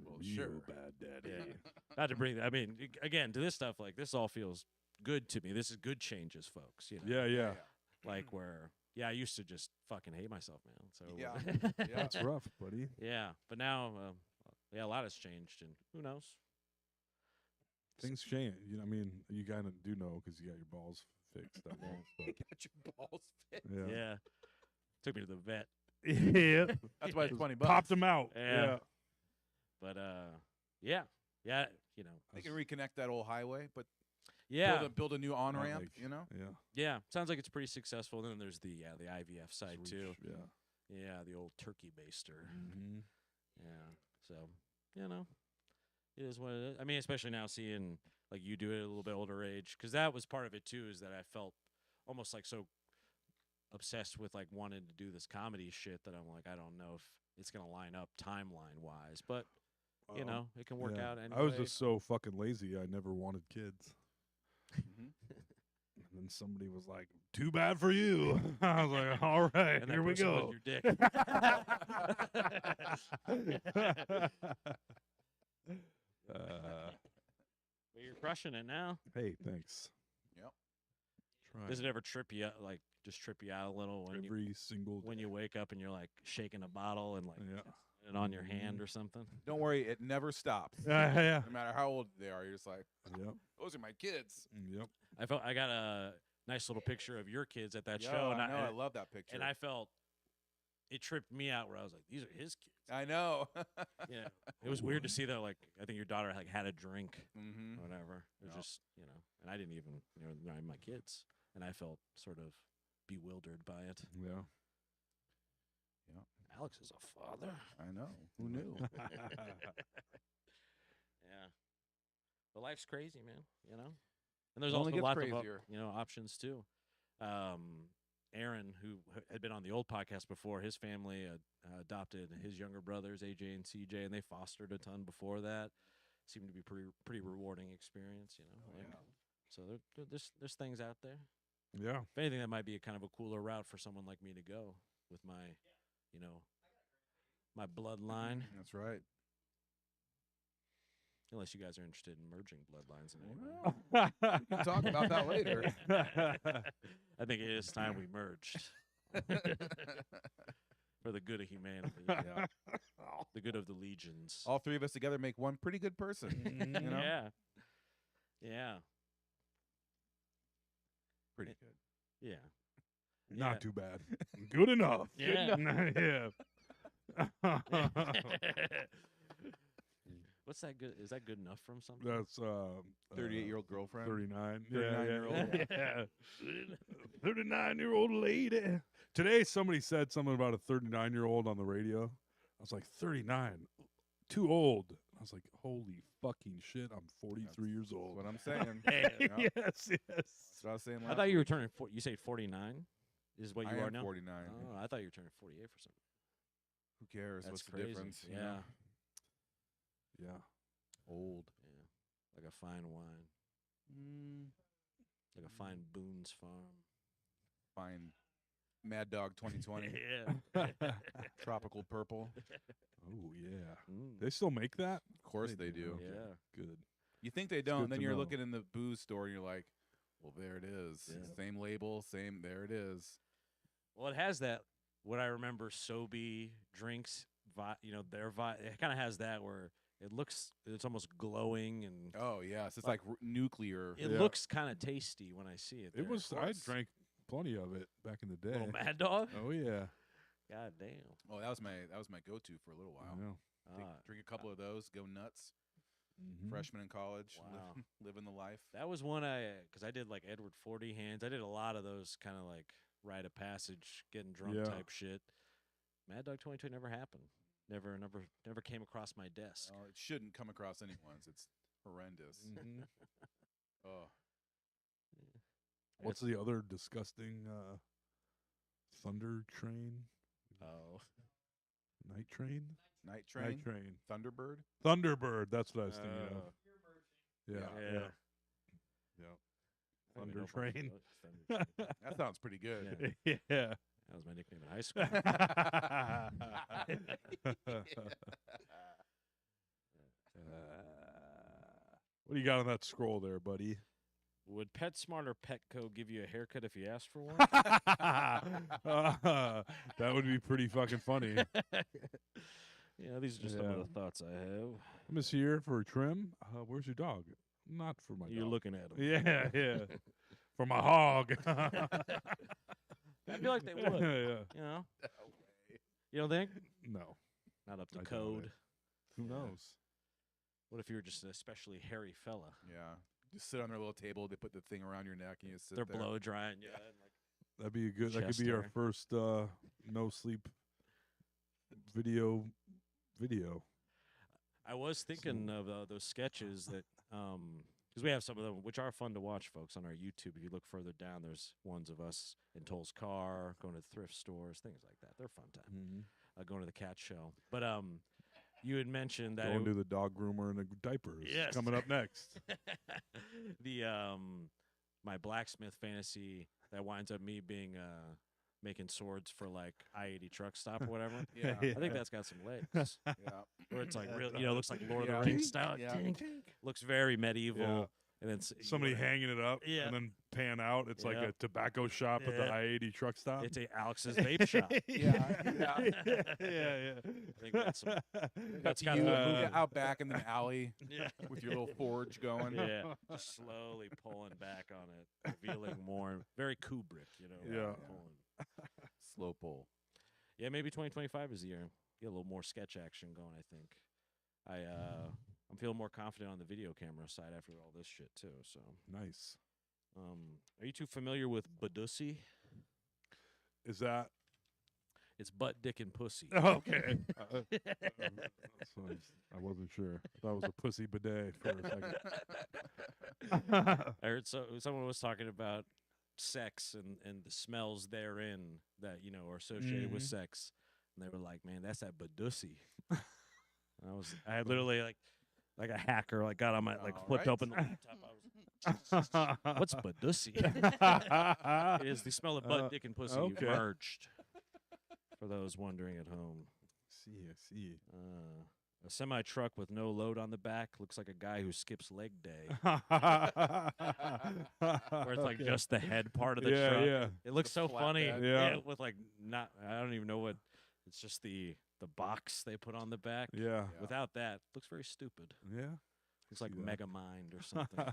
Well, You sure. bad daddy. Yeah. Not to bring. I mean, again, to this stuff, like this all feels good to me. This is good changes, folks. Yeah. Like where, I used to just fucking hate myself, man. So Yeah. Yeah. That's rough, buddy. yeah, but now, a lot has changed, and who knows? Things change. I mean, you kind of do know because you got your balls fixed. That Yeah. once, but Get your balls fixed. Yeah. Took me to the vet. yeah. That's why it's $20. Popped them out. Yeah. But yeah, They can reconnect that old highway, but yeah, build a new on ramp. Like, Yeah. yeah. Sounds like it's pretty successful. Then there's the IVF side too. Yeah. Yeah, the old turkey baster. Mm-hmm. Yeah. So, it is what it is. I mean, especially now seeing like you do it at a little bit older age, because that was part of it too. Is that I felt almost like so obsessed with like wanting to do this comedy shit that I'm like, I don't know if it's gonna line up timeline wise, but it can work out anyway. I was just so fucking lazy. I never wanted kids. Mhm. And then somebody was like, "Too bad for you." I was like, "All right, And that here we person was go." your dick. But you're crushing it now. Hey, thanks. Yep. Trying. Does it ever trip you out, like just trip you out a little Every single when you wake up and you're like shaking a bottle and like Yeah. it on your hand or something? Don't worry, it never stops. Yeah. No matter how old they are, you're just like, Yep. those are my kids. Yep. I got a nice little picture of your kids at that Yo, show, and I know, I love that picture. and I felt it tripped me out where I was like, these are his kids. I know. Yeah, it was weird to see that. Like, I think your daughter like had a drink, Mm-hmm. or whatever. It was Yep. just and I didn't even they're my kids, and I felt sort of bewildered by it. Yeah. Alex is a father. I know. Who knew? Yeah. But life's crazy, man, you know? And there's It only also gets lots crazier. of options too. Aaron, who had been on the old podcast before, his family adopted his younger brothers, AJ and CJ, and they fostered a ton before that. Seemed to be pretty rewarding experience, you know. So there's things out there. Yeah. If anything, that might be a kind of a cooler route for someone like me to go with my, you know, my bloodline. That's right. Unless you guys are interested in merging bloodlines in any way. Well, we can talk about that later. I think it is time we merged. For the good of humanity. Yeah. The good of the legions. All three of us together make one pretty good person. You know? Yeah. Yeah. Pretty good. Yeah. Not too bad. Good enough. Yeah. Yeah. What's that good? Is that good enough from something? That's 38-year-old girlfriend. 39. 39-year-old. Yeah. 39-year-old lady. Today somebody said something about a 39-year-old on the radio. I was like, 39. Too old. I was like, holy fucking shit, I'm 43 years That's old. what I'm saying. Yes, yes. That's what I was saying last I thought you were week. turning. You say 49. Is what you I are am now. 49. Oh, I thought you were turning 48 for something. Who cares? That's What's the crazy. difference? you Yeah. know? Yeah. Old. Yeah. Like a fine wine. Like a fine Boone's Farm. Fine. Mad Dog 2020. Yeah. Tropical Purple. Oh, yeah. Mm. They still make that? Of course they do. Okay. Yeah. Good. You think they It's don't, good then to you're know. looking in the booze store and you're like, well, there it is. Yeah. Same label, same, there it is. Well, it has that. What I remember, Sobe drinks, their it kind of has that where it's almost glowing and Oh, yes. It's like nuclear. it Yeah. looks kind of tasty when I see it. It there. was, I course. drank plenty of it back in the day. Little Mad Dog. Oh, yeah. God damn. Oh, that was my go-to for a little while. I know. Drink a couple of those, go nuts. Mhm. Freshman in college, Wow. living the life. That was one because I did like Edward 40 hands. I did a lot of those kind of like rite of passage, getting drunk Yeah. type shit. Mad Dog 22 never happened. Never came across my desk. Oh, it shouldn't come across anyone's. It's horrendous. Mhm. Oh, What's the other disgusting Thunder Train? Oh. Night Train? Night Train, Night Train. Thunderbird. Thunderbird. That's what I was thinking of. Yeah. Yeah. Yeah. I don't even Thunder know if I was Train. Thunder Train. That sounds pretty good. Yeah. Yeah. That was my nickname in high school. What do you got on that scroll there, buddy? Would PetSmart or Petco give you a haircut if you asked for one? That would be pretty fucking funny. These are just some of Yeah. the thoughts I have. I'm just here for a trim. Where's your dog? Not for my You're dog. looking at them. Yeah, yeah. For my hog. I feel like they would. Yeah. You know? You don't think? No. Not up to I doubt code. it. Who knows? What if you were just an especially hairy fella? Yeah. Just sit on their little table. They put the thing around your neck and you sit They're there. blow drying. Yeah. And like, That'd be a good. That could Chest be our hair. first no sleep video. I was thinking of those sketches that, because we have some of them, which are fun to watch, folks, on our YouTube. If you look further down, there's ones of us in Toll's car, going to thrift stores, things like that. They're a fun time. Mm-hmm. Going to the cat show. But you had mentioned that Going to the dog groomer and the diapers. Yes. Coming up next. the my blacksmith fantasy that winds up me being making swords for like I-80 truck stop or whatever. Yeah. I think that's got some legs. Yeah. Where it's like real, looks like Lord Yeah. of the Rings style. Yeah. Tink. Looks very medieval. Yeah. And then Somebody hanging it up Yeah. and then pan out. It's like Yeah. a tobacco shop at the Yeah. I-80 truck stop. It's a Alex's vape shop. yeah. I think that's some. That's You got move out back in the alley yeah. with your little forge going. Yeah, just slowly pulling back on it, revealing more. Very Kubrick, Yeah. pulling. Slow pull. Yeah, maybe 2025 is the year. Get a little more sketch action going, I think. I'm feeling more confident on the video camera side after all this shit too. So, Nice. are you too familiar with Badussi? Is that It's butt, dick, and pussy. Okay. So I wasn't sure. I thought it was a pussy bidet for a second. I heard someone was talking about sex and the smells therein that are associated with sex, and they were like, "Man, that's that badussy." I had literally like a hacker got on my flipped right. open the laptop. I was, what's badussy? It is the smell of butt, dick, and pussy okay. merged. For those wondering at home, I see. a semi truck with no load on the back looks like a guy who skips leg day. Where it's like just the head part of the truck. Yeah. It looks so funny. flatbed. Yeah. With I don't even know what. It's just the box they put on the back. Yeah. Without that, looks very stupid. Yeah. Looks like See that. Megamind or something.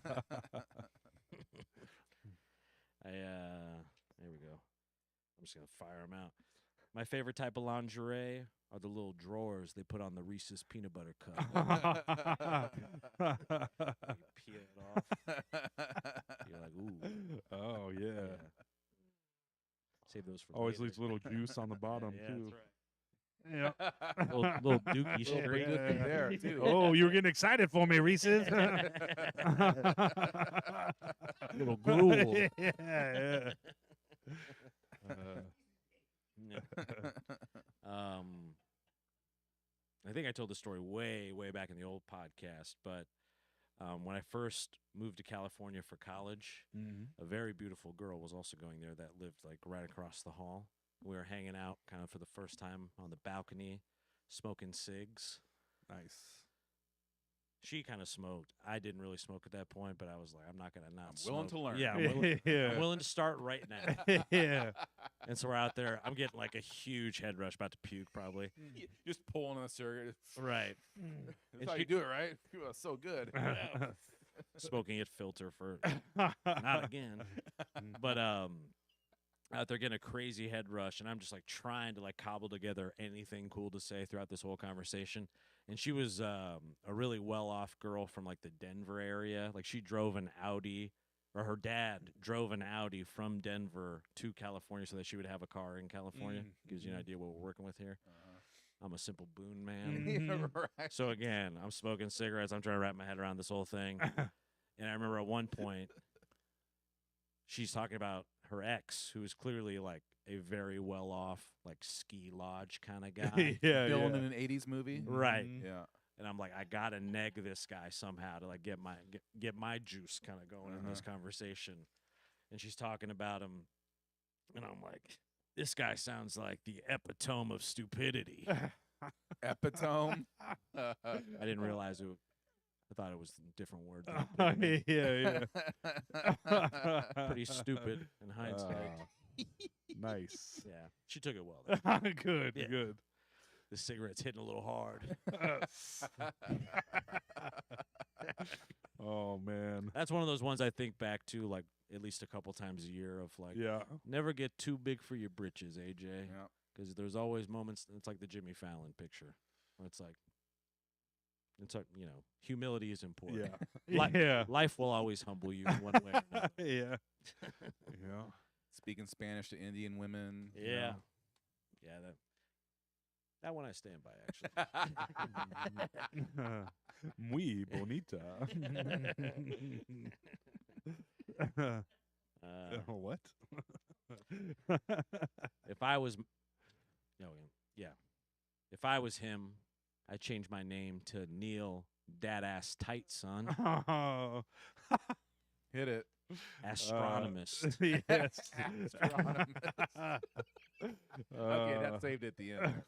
There we go. I'm just gonna fire them out. My favorite type of lingerie are the little drawers they put on the Reese's peanut butter cup. You peel it off. You're like, ooh. Oh yeah. Save those for Always later. leaves little juice on the bottom Yeah, too. that's right. Yeah. Little dookie Little streak. dookie there, too. Oh, you were getting excited for me, Reese's. Little gruel. yeah. No. I think I told the story way back in the old podcast, but when I first moved to California for college, a very beautiful girl was also going there that lived right across the hall. We were hanging out kind of for the first time on the balcony, smoking cigs. Nice. She kind of smoked. I didn't really smoke at that point, but I was like, I'm not going to not smoke. willing to learn. Yeah, I'm willing, Yeah. I'm willing to start right now. Yeah. And so we're out there. I'm getting a huge head rush, about to puke probably. Just pulling on a cigarette. Right. That's how you do it, right? It's so good. Smoking it filter for not again. But out there getting a crazy head rush, and I'm just trying to cobble together anything cool to say throughout this whole conversation. And she was a really well-off girl from the Denver area. She drove an Audi, or her dad drove an Audi from Denver to California so that she would have a car in California. Gives you an idea what we're working with here. I'm a simple boon man. Yeah, right. So again, I'm smoking cigarettes. I'm trying to wrap my head around this whole thing. And I remember at one point, she's talking about her ex, who is clearly a very well-off, ski lodge kind of guy. Yeah. Villain in an 80s movie. Right. Yeah. And I'm like, I gotta neg this guy somehow to get my juice kind of going in this conversation. And she's talking about him, and I'm like, this guy sounds like the epitome of stupidity. Epitome. I didn't realize it. I thought it was a different word. Yeah. Pretty stupid in hindsight. Nice. Yeah, she took it well. Good. Yeah. Good. The cigarette's hitting a little hard. Oh man. That's one of those ones I think back to at least a couple times a year of Yeah. never get too big for your britches, AJ. Yeah. Because there's always moments. It's like the Jimmy Fallon picture, where it's humility is important. Yeah. Yeah. Life will always humble you in one way or another. Yeah. Yeah. Speaking Spanish to Indian women. you Yeah. know. Yeah, that one I stand by, actually. Muy bonita. What? If I was, if I was him, I'd change my name to Neil Dadass Tight Son, Hit it. astronomist. Yes. Astronomist. Okay, that saved at the end.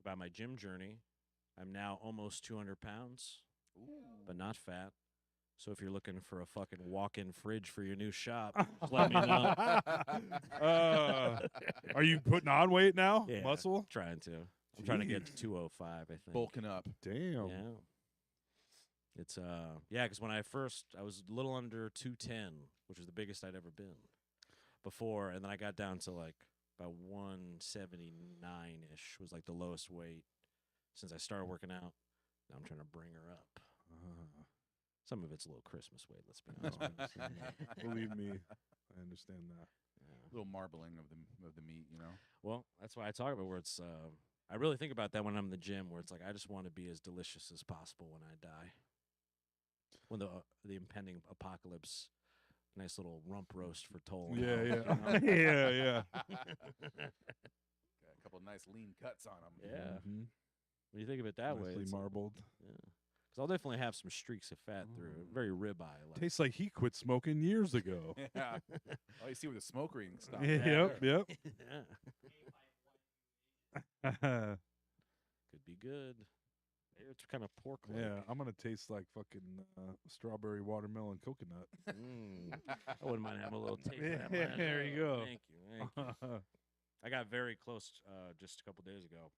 About my gym journey, I'm now almost 200 pounds, but not fat. So if you're looking for a fucking walk-in fridge for your new shop, just let me know. Are you putting on weight now? Yeah, Muscle? Trying to. I'm trying to get to 205, I think. Bulking up. Damn. Yeah. It's because when I was a little under 210, which was the biggest I'd ever been before, and then I got down to about 179-ish was the lowest weight since I started working out. Now I'm trying to bring her up. Some of it's a little Christmas weight. Let's be honest. Believe me, I understand that. A little marbling of the meat, you know. Well, that's why I talk about where it's. I really think about that when I'm in the gym, where it's like I just want to be as delicious as possible when I die. When the impending apocalypse, nice little rump roast for Toll. Yeah, you know? yeah. Got a couple nice lean cuts on them. Yeah. Mhm. When you think of it that way, Nicely it's marbled. yeah. Because I'll definitely have some streaks of fat through it. Very ribeye. Like. Tastes like he quit smoking years ago. Yeah. Oh, you see where the smoke ring stopped. Yep. yeah. Yeah. Could be good. It's kind of pork. Yeah, I'm gonna taste like fucking strawberry watermelon coconut. I wouldn't mind having a little taste. of that, man. There you go. Thank you. I got very close just a couple days ago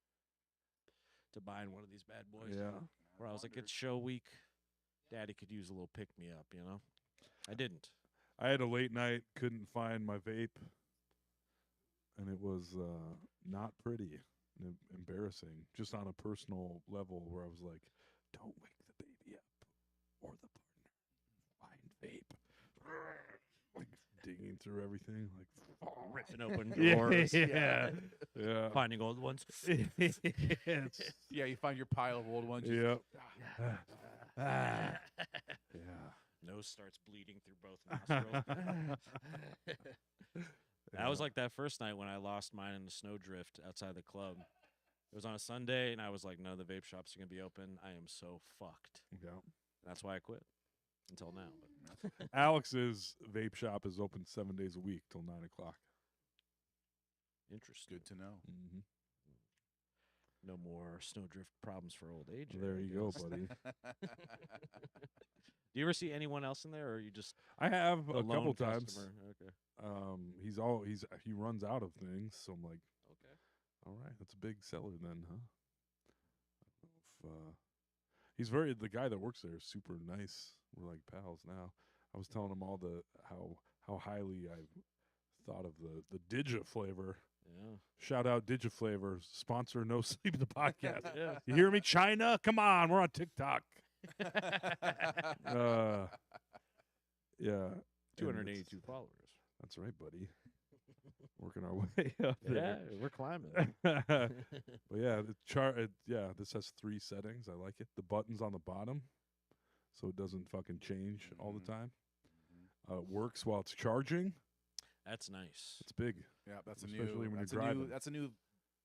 to buying one of these bad boys. Yeah. Where I was like, it's show week. Daddy could use a little pick me up, you know? I didn't. I had a late night, couldn't find my vape, and it was not pretty and embarrassing, just on a personal level where I was like, don't wake the baby up or the partner. Find vape. Like digging through everything, like Ripping open drawers. Yeah. Yeah. Finding old ones. Yeah, you find your pile of old ones. just- Yep. Yeah. Yeah. Nose starts bleeding through both nostrils. I was like that first night when I lost mine in the snowdrift outside the club. It was on a Sunday, and I was like, no, the vape shops are going to be open. I am so fucked. Yeah. That's why I quit until now. But Alex's vape shop is open 7 days a week till 9 o'clock. interesting. Good to know. Mm-hmm. No more snowdrift problems for old age. There you go, buddy. Do you ever see anyone else in there, or are you just I have the a couple lone times. customer? Okay. He runs out of things, so I'm like, Okay. all right, that's a big seller then, huh? I don't know if, the guy that works there is super nice. We're like pals now. I was telling him all how highly I thought of the Digi flavor. Yeah. Shout out Digi flavor, sponsor No Sleep the podcast. Yeah. You hear me, China? Come on, we're on TikTok. Yeah, 282 followers. That's right, buddy. Working our way up Yeah, there. we're climbing. But yeah, this has 3 settings. I like it. The button's on the bottom, so it doesn't fucking change all the time. It works while it's charging. That's nice. It's big. Yeah, that's Especially a new. when you're That's driving. That's a new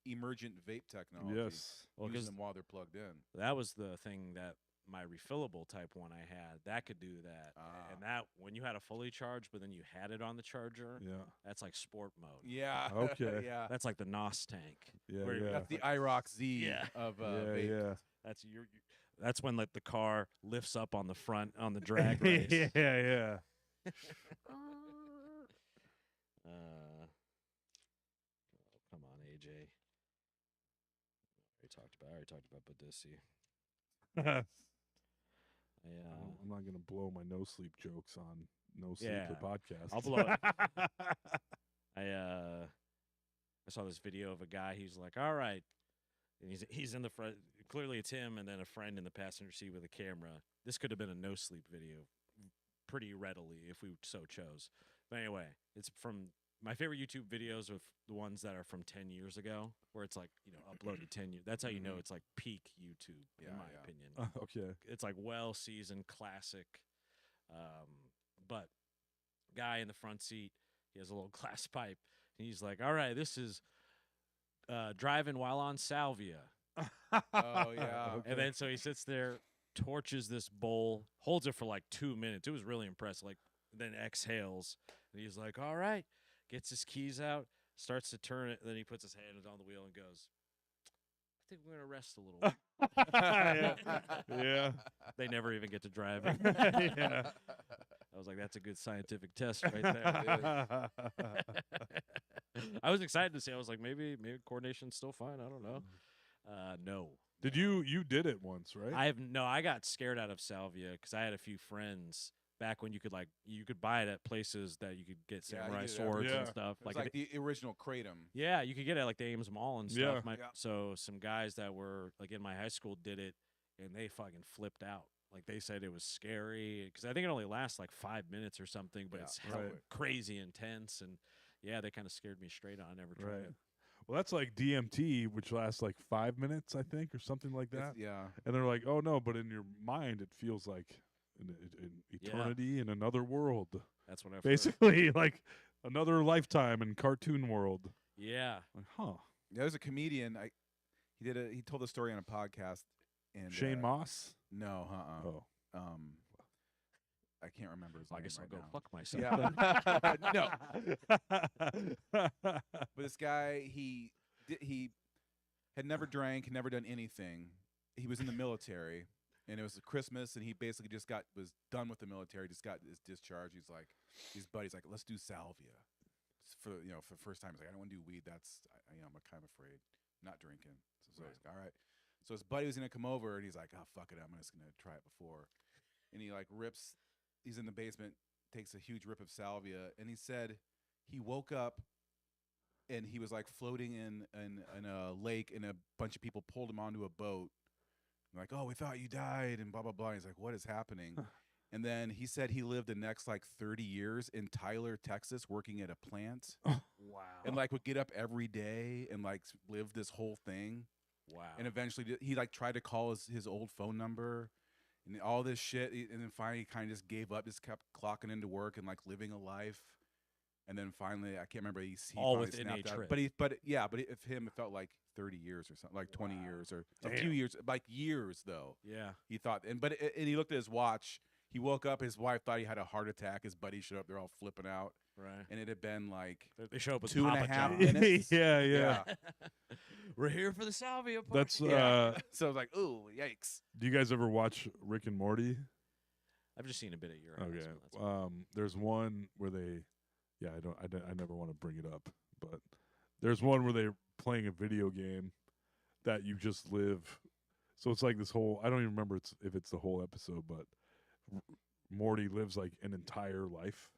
emergent vape technology. Yes. Well, Use 'cause them while they're plugged in. that was the thing that my refillable type one I had, that could do that. And that, when you had a fully charged, but then you had it on the charger, Yeah. that's like sport mode. Yeah. Okay. Yeah. That's like the NOS tank. Yeah. Where you Yeah. That's the IROC Z Yeah. of Yeah. vape. Yeah. That's that's when like the car lifts up on the front on the drag race. Yeah. Yeah. Oh, come on, AJ. I already talked about Badissi. I'm not gonna blow my no sleep jokes on No Sleep Yeah. the podcast. I'll blow it. I saw this video of a guy. He's like, "All right," and he's in the front. Clearly, it's him, and then a friend in the passenger seat with a camera. This could have been a no sleep video, pretty readily if we so chose. But anyway, it's from my favorite YouTube videos of the ones that are from 10 years ago, where it's like, uploaded 10 years. That's how you know it's like peak YouTube, in my opinion. Okay. It's like well-seasoned classic. But guy in the front seat, he has a little glass pipe. And he's like, all right, this is driving while on salvia. Oh yeah. And then so he sits there, torches this bowl, holds it for like 2 minutes. It was really impressive. Like, then exhales. And he's like, all right. Gets his keys out, starts to turn it, and then he puts his hand on the wheel and goes, I think we're going to rest a little while. Yeah. They never even get to drive it. Yeah. I was like, that's a good scientific test right there. I was excited to see. I was like, maybe coordination's still fine. I don't know. No. Did you did it once, right? I got scared out of salvia because I had a few friends back when you could buy it at places that you could get Yeah, you samurai get it swords Yeah. and stuff. It's like the original kratom. Yeah, you could get it at like the Ames Mall and stuff. Yeah. Yeah. So some guys that were like in my high school did it, and they fucking flipped out. like they said it was scary because I think it only lasts like 5 minutes or something, but Yeah, it's right. crazy intense. And yeah, they kind of scared me straight on. I never tried Right. it. Well, that's like DMT, which lasts like 5 minutes, I think, or something like that. Yeah. And they're like, oh no, but in your mind, it feels like an Yeah. eternity in another world. That's what I've heard. Basically, like another lifetime in cartoon world. Yeah. Like, huh? Yeah, there's a comedian. He told the story on a podcast. And Shane Moss? No, Oh, I can't remember his Well, I name guess right I'll go now. fuck myself. Yeah. No. But this guy, he had never drank, never done anything. He was in the military, and it was Christmas, and he basically was done with the military, just got his discharge. He's like, his buddy's like, let's do salvia. For the first time, he's like, I don't want to do weed. I'm kind of afraid. Not drinking. So Right. he's like, all right. So his buddy was gonna come over, and he's like, oh fuck it, I'm just gonna try it before. And he like rips. He's in the basement, takes a huge rip of salvia, and he said he woke up and he was like floating in a lake, and a bunch of people pulled him onto a boat. And like, oh, we thought you died, and blah blah blah. And he's like, what is happening? And then he said he lived the next like 30 years in Tyler, Texas, working at a plant, Wow. and like would get up every day and like live this whole thing. Wow. And eventually he like tried to call his old phone number and all this shit. And then finally he kind of just gave up, just kept clocking into work and like living a life. And then finally, I can't remember. He all finally within snapped a out. trip. But if him, it felt like 30 years or something, like 20 years or a few Damn. years, like years though. Yeah. He thought, and he looked at his watch. He woke up. His wife thought he had a heart attack. His buddy showed up. They're all flipping out, Right. and it had been like They show up with 2.5 Papa John. minutes. yeah. We're here for the salvia party. That's Yeah. So I was like, ooh, yikes. Do you guys ever watch Rick and Morty? I've just seen a bit of your. Okay. That's all. There's one where I never want to bring it up, but there's one where they're playing a video game that you just live. So it's like this whole, I don't even remember if it's the whole episode, but Morty lives like an entire life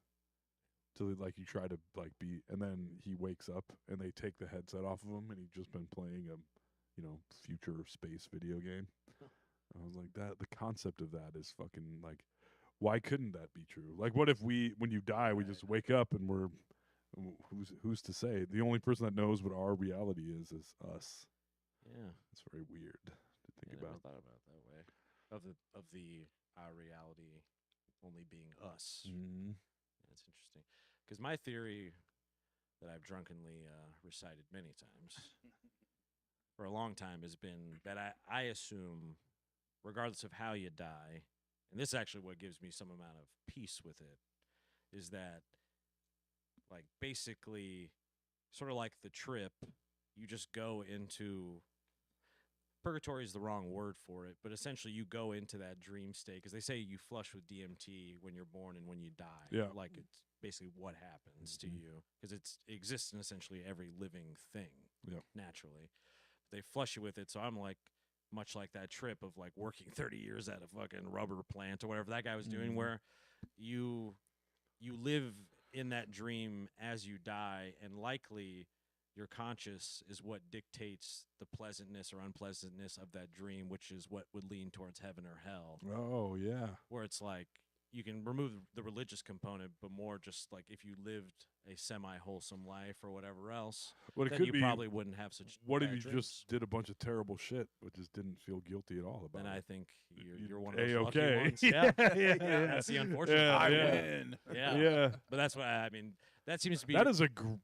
till like you try to like be, and then he wakes up and they take the headset off of him and he's just been playing a, future space video game. I was like, the concept of that is fucking like, why couldn't that be true? Like, what if when you die, we just wake up and who's to say? The only person that knows what our reality is us. Yeah. It's very weird to think I never about. thought about it that way. Of the our reality only being us. Mm-hmm. That's interesting. Because my theory that I've drunkenly recited many times for a long time has been that I assume, regardless of how you die, and this is actually what gives me some amount of peace with it, is that, like, basically, sort of like the trip, you just go into. Purgatory is the wrong word for it, but essentially you go into that dream state because they say you flush with DMT when you're born and when you die. Yeah. Like it's basically what happens to you because it exists in essentially every living thing. Yeah. Naturally, they flush you with it. So I'm like, much like that trip of like working 30 years at a fucking rubber plant or whatever that guy was doing, where you live in that dream as you die, and likely your conscious is what dictates the pleasantness or unpleasantness of that dream, which is what would lean towards heaven or hell. Oh yeah. Where it's like you can remove the religious component, but more just like if you lived a semi-wholesome life or whatever else, Well, it then could you be. probably wouldn't have such. What if bad you dreams. just did a bunch of terrible shit, but just didn't feel guilty at all about Then it? I think You'd you're one of those A-okay. lucky ones. Yeah, Yeah, yeah. That's the unfortunate. Yeah, part. yeah. win. Yeah. Yeah. But that's what I mean. That seems to be. That is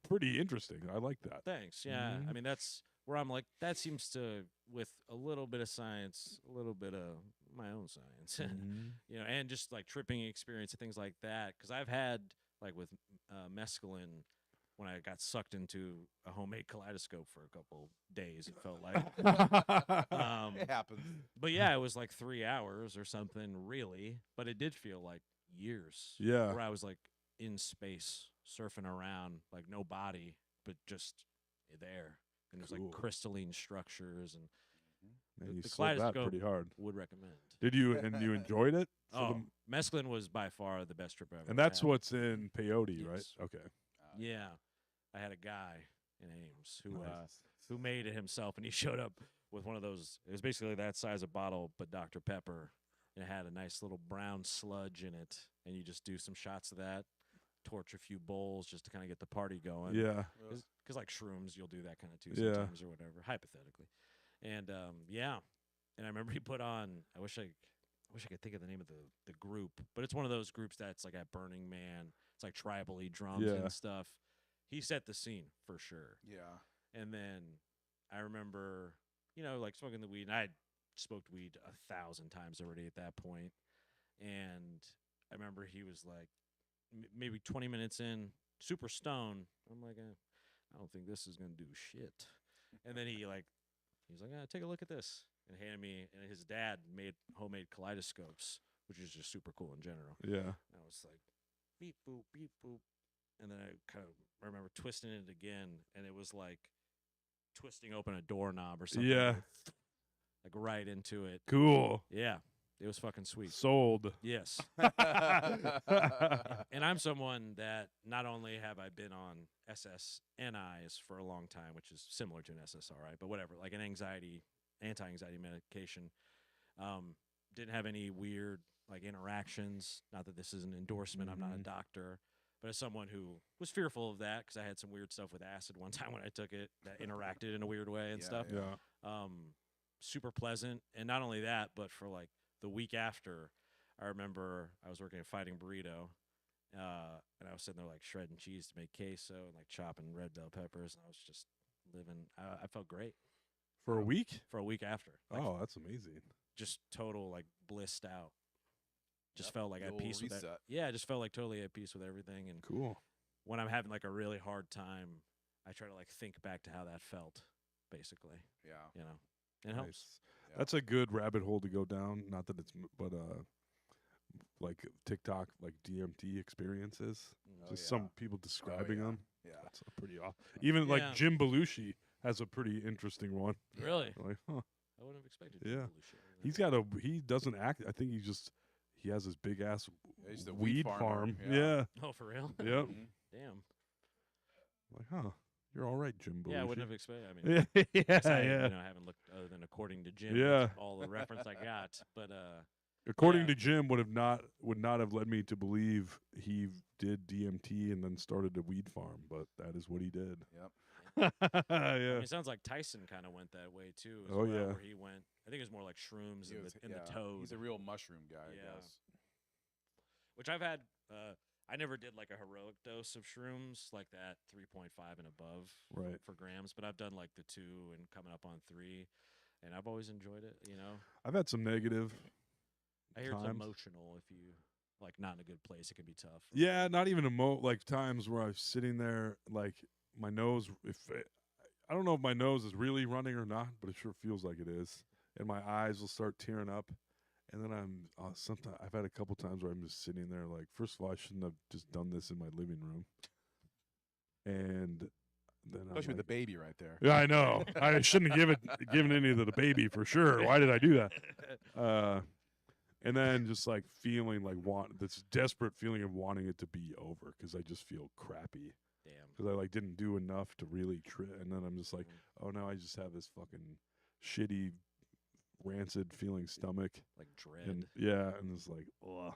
pretty interesting. I like that. Thanks. Yeah. Mhm. I mean, that's where I'm like, that seems to, with a little bit of science, a little bit of my own science, Mhm. and just like tripping experience and things like that. Because I've had, like with mescaline, when I got sucked into a homemade kaleidoscope for a couple days, it felt like. It happens. But yeah, it was like 3 hours or something, really. But it did feel like years. Yeah. Where I was like in space, surfing around, like no body, but just there. And it was Cool. like crystalline structures, and Man, you the sold that kaleidoscope pretty hard. would recommend. Did you? And you enjoyed it? For Oh, the- mescaline was by far the best trip I ever and that's had. what's in peyote, right? Yes. Okay. Yeah. I had a guy in Ames who Nice. who made it himself, and he showed up with one of those. It was basically that size of bottle, but Dr. Pepper, and it had a nice little brown sludge in it, and you just do some shots of that, torch a few bowls just to kind of get the party going. Yeah. Because like shrooms, you'll do that kind of too Yeah. sometimes or whatever, hypothetically. And yeah, and I remember he put on. I wish I could think of the name of the group, but it's one of those groups that's like at Burning Man. It's like tribally drums Yeah. and stuff. He set the scene for sure. Yeah. And then I remember, like smoking the weed. And I had smoked weed 1,000 times already at that point. And I remember he was like, maybe 20 minutes in, super stoned. I'm like, I don't think this is gonna do shit. And then he's like, take a look at this, and handed me. And his dad made homemade kaleidoscopes, which is just super cool in general. Yeah. And I was like, beep boop, beep boop. And then I kind of remember twisting it again, and it was like twisting open a doorknob or something. Yeah. Like right into it. Cool. Yeah. It was fucking sweet. Sold. Yes. And I'm someone that not only have I been on SSNIs for a long time, which is similar to an SSRI, but whatever, like an anti-anxiety medication. Didn't have any weird like interactions. Not that this is an endorsement. I'm not a doctor. But as someone who was fearful of that, because I had some weird stuff with acid one time when I took it that interacted in a weird way and stuff. Yeah. Super pleasant. And not only that, but for like the week after, I remember I was working at Fighting Burrito, and I was sitting there like shredding cheese to make queso and like chopping red bell peppers, and I was just living. I felt great For a week? for a week after. Like, Oh, that's amazing. just total like blissed out. Just Yep, felt like the at old peace with that. reset. Yeah, I just felt like totally at peace with everything. And Cool. when I'm having like a really hard time, I try to like think back to how that felt, basically. Yeah. It helps. Nice. That's a good rabbit hole to go down. Not that it's, but like TikTok, like DMT experiences. Mm. Just yeah. some people describing yeah. them. Yeah. That's a pretty off. Even Yeah. like Jim Belushi has a pretty interesting one. Really? Like, huh. I wouldn't have expected. Yeah. Jim Belushi over He there. doesn't act. I think he has this big ass Yeah, he's the weed weed farmer, farm. yeah. Yeah. Oh, for real? Yep. Mhm. Damn. Like, huh. You're all right, Jim Belushi. Yeah, I wouldn't have expected. I mean, Yeah, guess I, yeah. I haven't looked other than according to Jim. Yeah. That's all the reference I got. But According Yeah. to Jim, would not have led me to believe he did DMT and then started a weed farm, but that is what he did. Yep. I mean, Yeah. it sounds like Tyson kind of went that way too. As Oh, well, yeah. Where he went. I think it was more like shrooms He and was- the yeah, toad. He's a real mushroom guy, I Yeah. guess. Which I've had. I never did like a heroic dose of shrooms like that, 3.5 and above Right. for grams. But I've done like the 2 and coming up on 3, and I've always enjoyed it. I've had some negative. I hear it's Times. emotional if you like not in a good place. It can be tough. Yeah, not even like times where I'm sitting there, like my nose. I don't know if my nose is really running or not, but it sure feels like it is, and my eyes will start tearing up. And then I'm sometimes I've had a couple times where I'm just sitting there like, first of all, I shouldn't have just done this in my living room. And then I'm Especially with like, the baby right there. yeah, I know. I shouldn't have given any to the baby for sure. Why did I do that? And then just like feeling like this desperate feeling of wanting it to be over because I just feel crappy Damn. because I like didn't do enough to really and then I'm just like, oh no, I just have this fucking shitty, rancid feeling stomach. Like dread. And yeah, and it's like, ugh.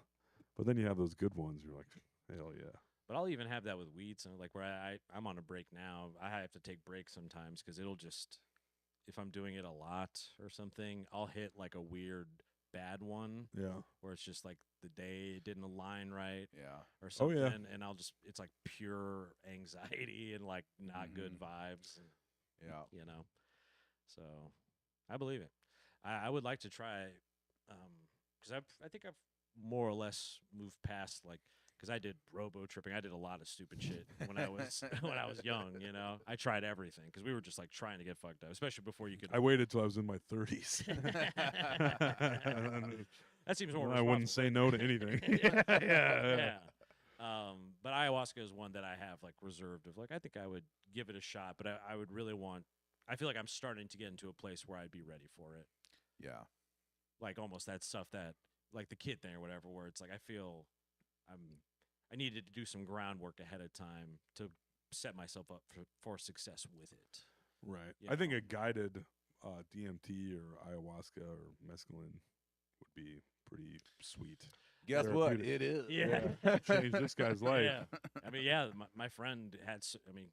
But then you have those good ones. You're like, hell yeah. But I'll even have that with weed. So like where I'm on a break now, I have to take breaks sometimes because it'll just, if I'm doing it a lot or something, I'll hit like a weird bad one Yeah. where it's just like the day didn't align right Yeah. or Oh, something. yeah. And it's like pure anxiety and like not good vibes. And, Yeah. So I believe it. I would like to try, because I think I've more or less moved past like, because I did robo tripping. I did a lot of stupid shit when I was when I was young. I tried everything because we were just like trying to get fucked up, especially before you could. I waited till I was in my 30s. That seems more. I wouldn't say no to anything. Yeah. But ayahuasca is one that I have like reserved of like I think I would give it a shot, but I would really want. I feel like I'm starting to get into a place where I'd be ready for it. Yeah. Like almost that stuff that like the kid thing or whatever, where it's like I feel I needed to do some groundwork ahead of time to set myself up for success with it. Right. You I think know? a guided DMT or ayahuasca or mescaline would be pretty sweet. Guess what? Therapeutic. It is. Yeah. Change this guy's life. Yeah. I mean, yeah, my friend had, I mean,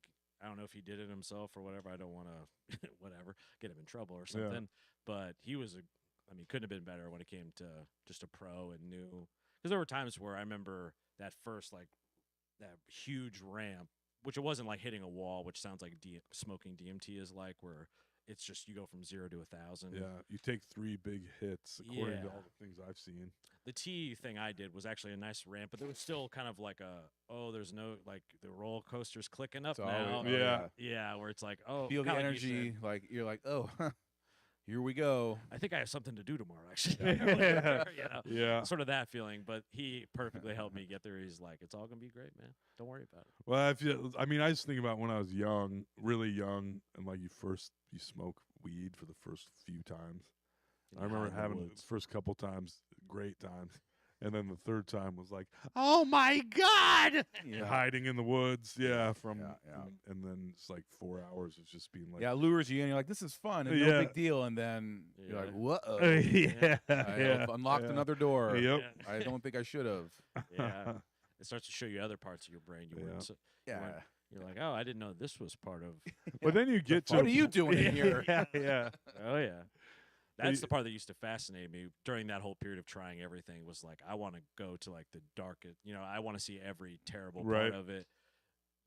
I don't know if he did it himself or whatever. I don't want to, whatever, get him in trouble or Yeah. something. But he was I mean, couldn't have been better when it came to just a pro and new. Because there were times where I remember that first, like, that huge ramp, which it wasn't like hitting a wall, which sounds like smoking DMT is like, where it's just you go from 0 to 1,000. Yeah, you take 3 big hits according to Yeah. all the things I've seen. The T thing I did was actually a nice ramp, but there was still kind of like there's no, like, the roller coaster's clicking up It's now. always- Yeah. Yeah, where it's like, oh, Feel the kinda like you energy. said. Like you're like, oh, here we go. I think I have something to do tomorrow, actually. Yeah. You know? Yeah. Sort of that feeling, but he perfectly helped me get there. He's like, it's all gonna be great, man. Don't worry about it. Well, I mean, I just think about when I was young, really young, and like you smoke weed for the first few times. I remember having the first couple times, great times. And then the third time was like, oh my God! Yeah. Hiding in the woods. Yeah. From, Yeah. And then it's like 4 hours of just being like, Yeah, it lures you in. You're like, this is fun and no Yeah. big deal. And then you're like, Yeah. whoa. yeah. I Yeah. unlocked yeah. another door. Yep. I don't think I should have. Yeah. It starts to show you other parts of your brain you Yeah. weren't. Yeah. You're like, oh, I didn't know this was part of. But then you get to. What are you doing in here? yeah. Yeah. Oh yeah. But That's you- the part that used to fascinate me during that whole period of trying everything. Was like, I want to go to like the darkest. You know, I want to see every terrible Right. part of it.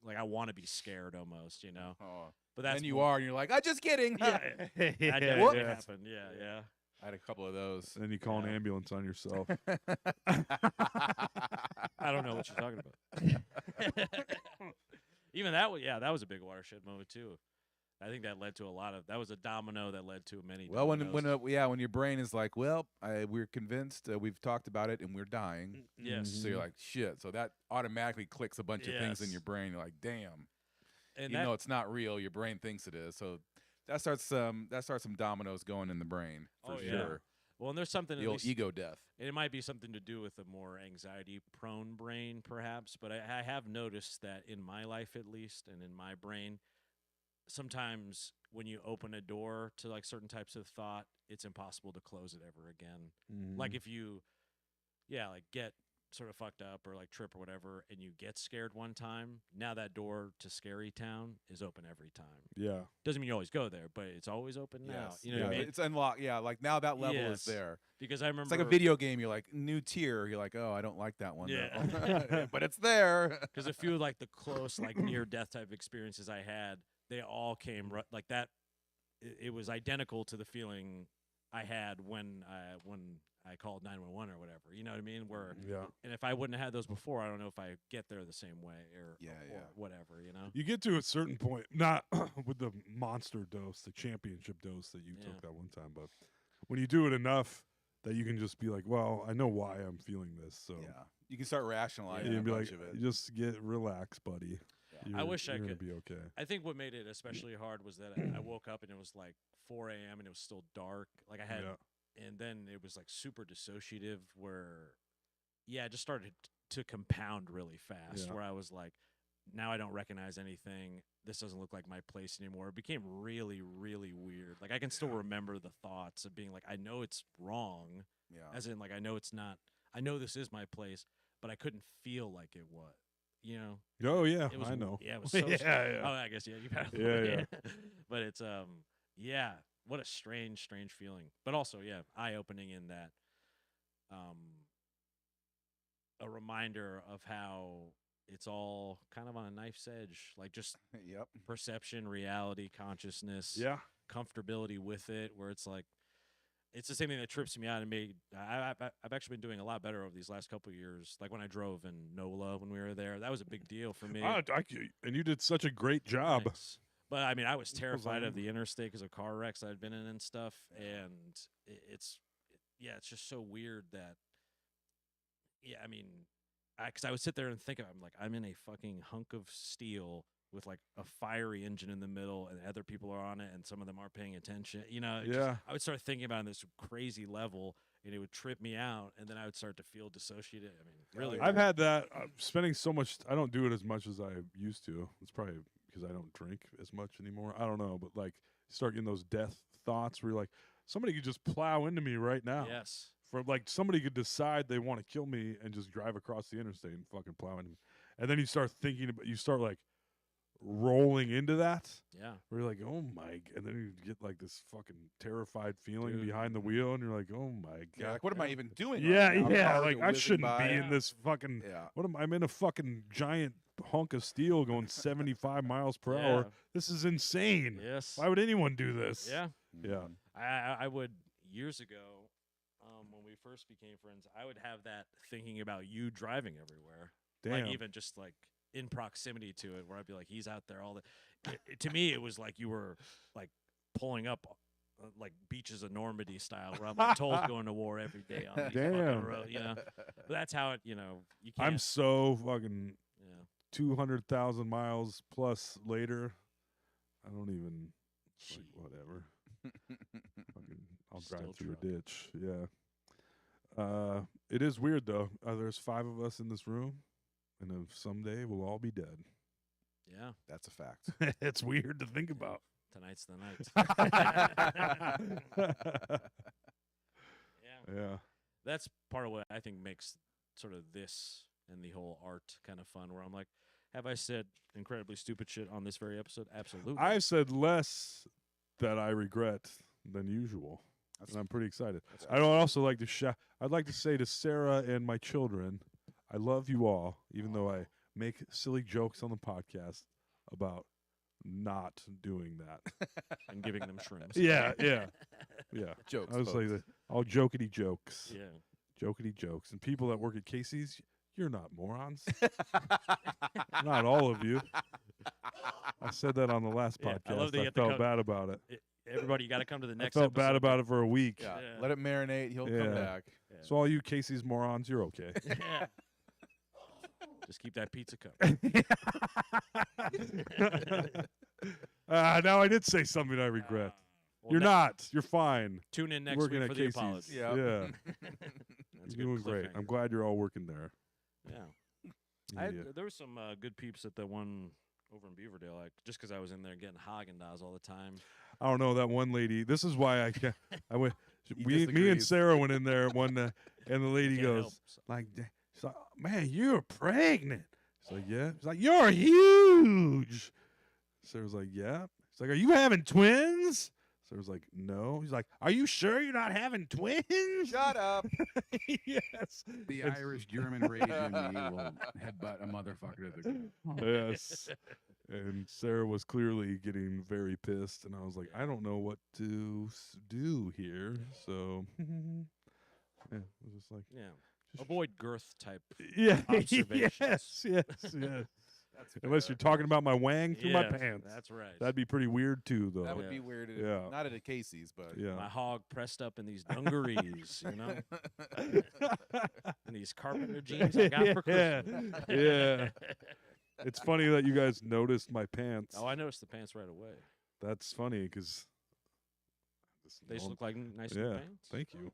Like, I want to be scared almost. You know. Oh. But that's Then you more- are, and you're like, I'm just kidding. Yeah. That yeah. definitely yeah. happened. Yeah. Yeah. I had a couple of those. And then you call an Yeah. ambulance on yourself. I don't know what you're talking about. Even that was that was a big watershed moment too. I think that led to that was a domino that led to many. Well, when dominoes. when your brain is like, well, we're convinced, we've talked about it, and we're dying. Yes. So you're like, shit. So that automatically clicks a bunch of things in Yes. your brain. You're like, damn. and Even though it's not real, your brain thinks it is. So that starts some dominoes going in the brain for Oh, yeah. sure. well, and there's something The at old least, ego death. it might be something to do with a more anxiety-prone brain, perhaps. But I have noticed that in my life, at least, and in my brain, sometimes when you open a door to like certain types of thought, it's impossible to close it ever again. Like if you, like get sort of fucked up or like trip or whatever, and you get scared one time, now that door to scary town is open every time. Yeah. Doesn't mean you always go there, but it's always open now. Yes. You know Yeah. what I mean? It's unlocked. Yeah, like now that level Yes. is there. Because I remember It's like a video game. You're like, new tier. You're like, oh, I don't like that one. Yeah. though." But it's there. Because a few of like the close, like near death type experiences I had, they all came like that. It was identical to the feeling I had when I called 911 or whatever. You know what I mean? Where Yeah. and if I wouldn't have had those before, I don't know if I get there the same way or Yeah, or yeah. whatever. You know? You get to a certain point, not with the monster dose, the championship dose that you Yeah. took that one time, but when you do it enough that you can just be like, well, I know why I'm feeling this. So Yeah. You can start rationalizing you a can be bunch like, of it. just get relaxed, buddy. I wish I you're gonna could- be okay. I think what made it especially hard was that I woke up and it was like 4 a.m. and it was still dark. Like I had, Yeah. and then it was like super dissociative where, it just started to compound really fast. Yeah. Where I was like, now I don't recognize anything. This doesn't look like my place anymore. It became really, really weird. Like I can still remember the thoughts of being like, I know it's wrong, Yeah. as in like I know it's not. I know this is my place, but I couldn't feel like it was. You know. Oh yeah, It was, I know. Yeah, it was so. Yeah. Oh, I guess you've had. Yeah, But it's what a strange feeling. But also, eye opening in that, a reminder of how it's all kind of on a knife's edge, like just Yep. perception, reality, consciousness, Yeah. comfortability with it, where it's like. It's the same thing that trips me out and made. I've actually been doing a lot better over these last couple of years. Like when I drove in NOLA when we were there, that was a big deal for me. And you did such a great job. Thanks. But I mean, I was It was terrified of on- the interstate because of car wrecks I'd been in and stuff. And it's just so weird that, I mean, because I would sit there and think, I'm like, I'm in a fucking hunk of steel with like a fiery engine in the middle, and other people are on it, and some of them aren't paying attention. You know, I would start thinking about it on this crazy level, and it would trip me out, and then I would start to feel dissociated. I mean, really, I've had that. Spending so much. I don't do it as much as I used to. It's probably because I don't drink as much anymore. I don't know, but like, you start getting those death thoughts where you're like, somebody could just plow into me right now. yes. For like somebody could decide they want to kill me and just drive across the interstate and fucking plow into me. And then you start thinking about, you start like rolling into that. Yeah. Where you're like, oh my, and then you get like this fucking terrified feeling Dude. behind the wheel, and you're like, oh my Yeah, god. like, what am I even doing? Yeah, right now? yeah. Cars Like are I whizzing shouldn't by. be in this fucking. Yeah. What am I'm in a fucking giant hunk of steel going 75 miles per hour. This is insane. Yes. Why would anyone do this? Yeah. Yeah. I would years ago, when we first became friends, I would have that thinking about you driving everywhere. Damn. Like even just like in proximity to it, where I'd be like, he's out there all the. To me, it was like you were like pulling up. Like beaches of Normandy style, where I'm like told going to war every day on these fucking Damn. road, you know. But that's how it, you know. You can't. I'm so fucking Yeah. 200,000 miles plus later. I don't even. Like, Gee. whatever. Fucking, I'll Still drive through truck. a ditch. Yeah. It is weird though. There's 5 of us in this room, and if someday we'll all be dead. Yeah. That's a fact. It's weird to think about. Tonight's the night. Yeah. Yeah. That's part of what I think makes sort of this and the whole art kind of fun, where I'm like, have I said incredibly stupid shit on this very episode? Absolutely. I've said less that I regret than usual, and I'm pretty excited. I'd also like to I'd like to say to Sarah and my children, I love you all, even though I make silly jokes on the podcast about not doing that. and giving them shrooms. Yeah. Jokes. I was like, folks. all jokety jokes. Yeah. Jokety jokes. And people that work at Casey's, you're not morons. Not all of you. I said that on the last Yeah, podcast. I love that you I have to felt come- bad about it. Everybody, you got to come to the I next felt bad episode. about it for a week. Yeah. Yeah. Let it marinate. He'll Yeah. come back. Yeah. So all you Casey's morons, you're okay. Yeah. Just keep that pizza cup. Now I did say something I regret. Well, You're ne- not. You're fine. Tune in next Working week at for the Casey's. apology. Yeah. Yeah. That's a You're doing good great. cliffhanger. I'm glad you're all working there. Yeah. Yeah. There were some good peeps at the one over in Beaverdale, like just because I was in there getting Haagen-Dazs all the time. I don't know that one lady. This is why I can't. I went. He Me and disagrees. Sarah went in there one, and the lady Can't goes help. like, "She's like, man, you're pregnant." She's like, "Yeah." She's like, "You're huge." Sarah's like, "Yeah." She's like, "Are you having twins?" Sarah's like, "No." He's like, "Are you sure you're not having twins?" Shut up. Yes. The It's- Irish German rage in me will headbutt a motherfucker to the ground. Yes. And Sarah was clearly getting very pissed, and I was like, I don't know what to do here. So, yeah, it was just like, Yeah. Avoid girth type. yeah, Observations. yes. That's Unless fair. you're talking about my wang through my Yes, pants. That's right. That'd be pretty weird too, though. That would Yeah. be weird. Yeah. Not at a Casey's, but Yeah. My hog pressed up in these dungarees, you know, and these carpenter jeans I got for Yeah. Christmas. Yeah. It's funny that you guys noticed my pants. Oh, I noticed the pants right away. That's funny because They just look like nice new yeah. pants. Thank you.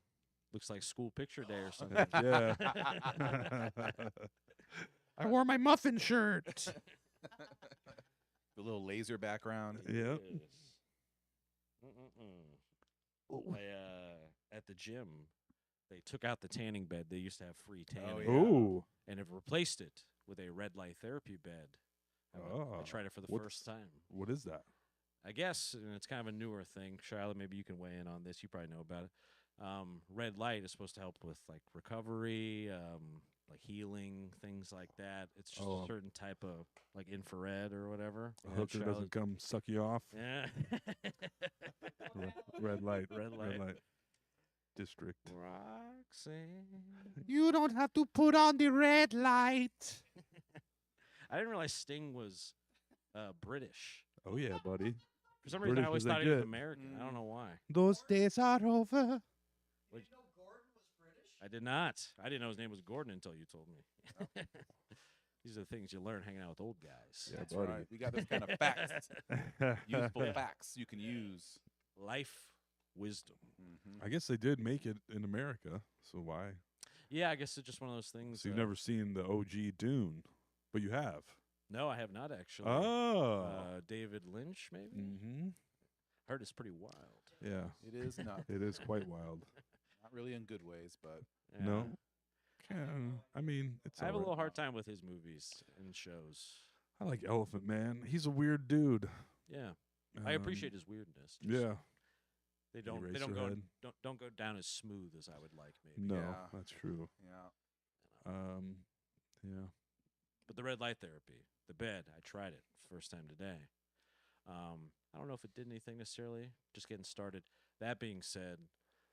Looks like school picture day or something. Yeah. I wore my muffin shirt. the little laser background. Yeah. Yes. Mm-mm-mm. At the gym, they took out the tanning bed. They used to have free tanning, yeah. Ooh. and have replaced it with a red light therapy bed. I tried it for the What's- first time. What is that? I guess, and it's kind of a newer thing. Charlotte, maybe you can weigh in on this. You probably know about it. Red light is supposed to help with like recovery, like healing, things like that. It's just Oh. a certain type of like infrared or whatever. A And hooker Charlotte- doesn't come suck you off. Yeah. Red light. Red light. District. Roxanne. You don't have to put on the red light. I didn't realize Sting was British. Oh yeah, buddy. For some reason, British I always as they thought he was get. American. I don't know why. Those days are over. I did not. I didn't know his name was Gordon until you told me. These are the things you learn hanging out with old guys. Yeah, That's buddy. right. We got this kind of facts, useful facts you can use. Life wisdom. Mm-hmm. I guess they did make it in America, so why? Yeah, I guess it's just one of those things. So you've never seen the OG Dune, but you have. No, I have not actually. Oh. David Lynch, maybe. Mm-hmm. Heard it's pretty wild. Yeah, It is not. it is quite wild. Not Not really in good ways, but Yeah. No. I mean, it's. I have a alright. little hard time with his movies and shows. I like Elephant Man. He's a weird dude. Yeah, I appreciate his weirdness. just Yeah. they don't go Eraserhead. don't go down as smooth as I would like maybe. No, Yeah. that's true. yeah. Yeah. But the red light therapy, the bed, I tried it first time today. I don't know if it did anything necessarily. Just getting started. That being said,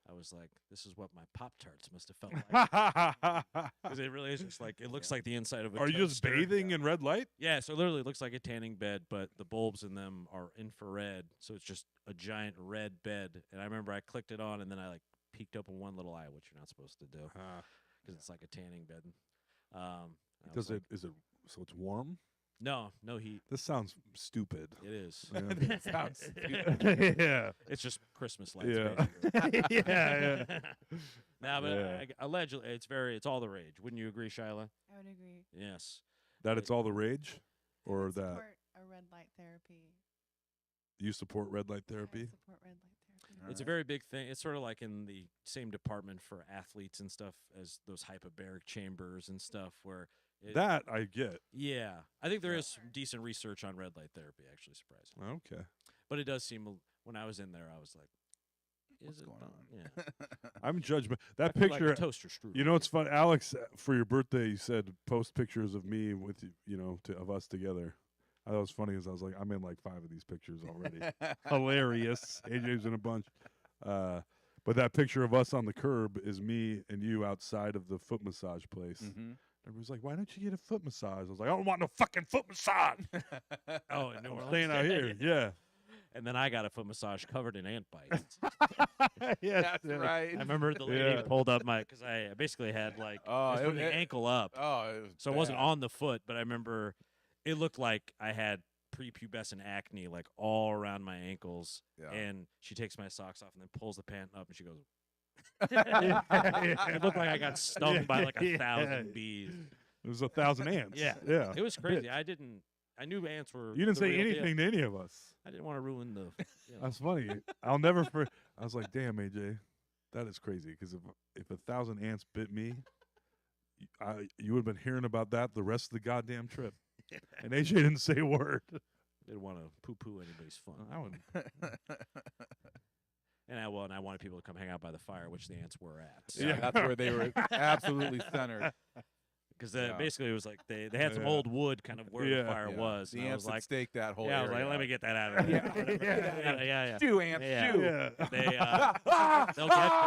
I was like, this is what my Pop Tarts must have felt like. Because it really is just like, it looks like the inside of a Are you just toaster. bathing in red light? Yeah, so it literally looks like a tanning bed, but the bulbs in them are infrared. So it's just a giant red bed. And I remember I clicked it on and then I like peeked open one little eye, which you're not supposed to do because it's like a tanning bed. I was Does it? Is it? So it's warm. No heat. This sounds stupid. It is. Yeah. Sounds stupid. yeah. It's just Christmas lights. Yeah. basically. yeah. Nah, but Yeah. allegedly, it's all the rage. Wouldn't you agree, Shyla? I would agree. Yes. That it's all the rage, I or would that support a red light therapy. you support red light I therapy. support red light therapy. It's a very big thing. It's sort of like in the same department for athletes and stuff as those hyperbaric chambers and stuff where That I get. yeah, I think there is some decent research on red light therapy, actually, surprising. Okay. But it does seem, when I was in there, I was like, What's is it going done? on? Yeah. I'm judgment. I That feel like a picture. toaster strudel. You know, it's fun. Alex, for your birthday, you said post pictures of me with of us together. I thought it was funny because I was like, I'm in like 5 of these pictures already. Hilarious. AJ's in a bunch. But that picture of us on the curb is me and you outside of the foot massage place. Mm-hmm. Everybody's like, why don't you get a foot massage? I was like, I don't want no fucking foot massage. Oh, in New I'm Orleans? staying out here. Yeah. And then I got a foot massage covered in ant bites. Yes, That's right. I remember the lady Yeah. pulled up because I basically had like Oh, I was it- from the it- ankle up, Oh, it was so it wasn't bad. on the foot, but I remember it looked like I had prepubescent acne like all around my ankles. Yeah. And she takes my socks off and then pulls the pant up and she goes. Yeah. It looked like I got stung by like Yeah. 1,000 bees. It was 1,000 ants. Yeah. Yeah. It was crazy. Bitch. I knew ants were. You didn't the say real deal. anything to any of us. I didn't want to ruin the. That's funny. I'll never. I was like, damn, AJ, that is crazy. Because if 1,000 ants bit me, you would have been hearing about that the rest of the goddamn trip. And AJ didn't say a word. Didn't want to poo-poo anybody's fun. I would. And I wanted people to come hang out by the fire, which the ants were at. Yeah, that's where they were absolutely centered. Because Yeah. basically it was like they had some Yeah. old wood kind of where Yeah. the fire Yeah. was. The and I ants was like, stake that whole yeah, I was area like, let me out. get that out of there. yeah. Stew, ants, Yeah. stew. Yeah. They they'll get you.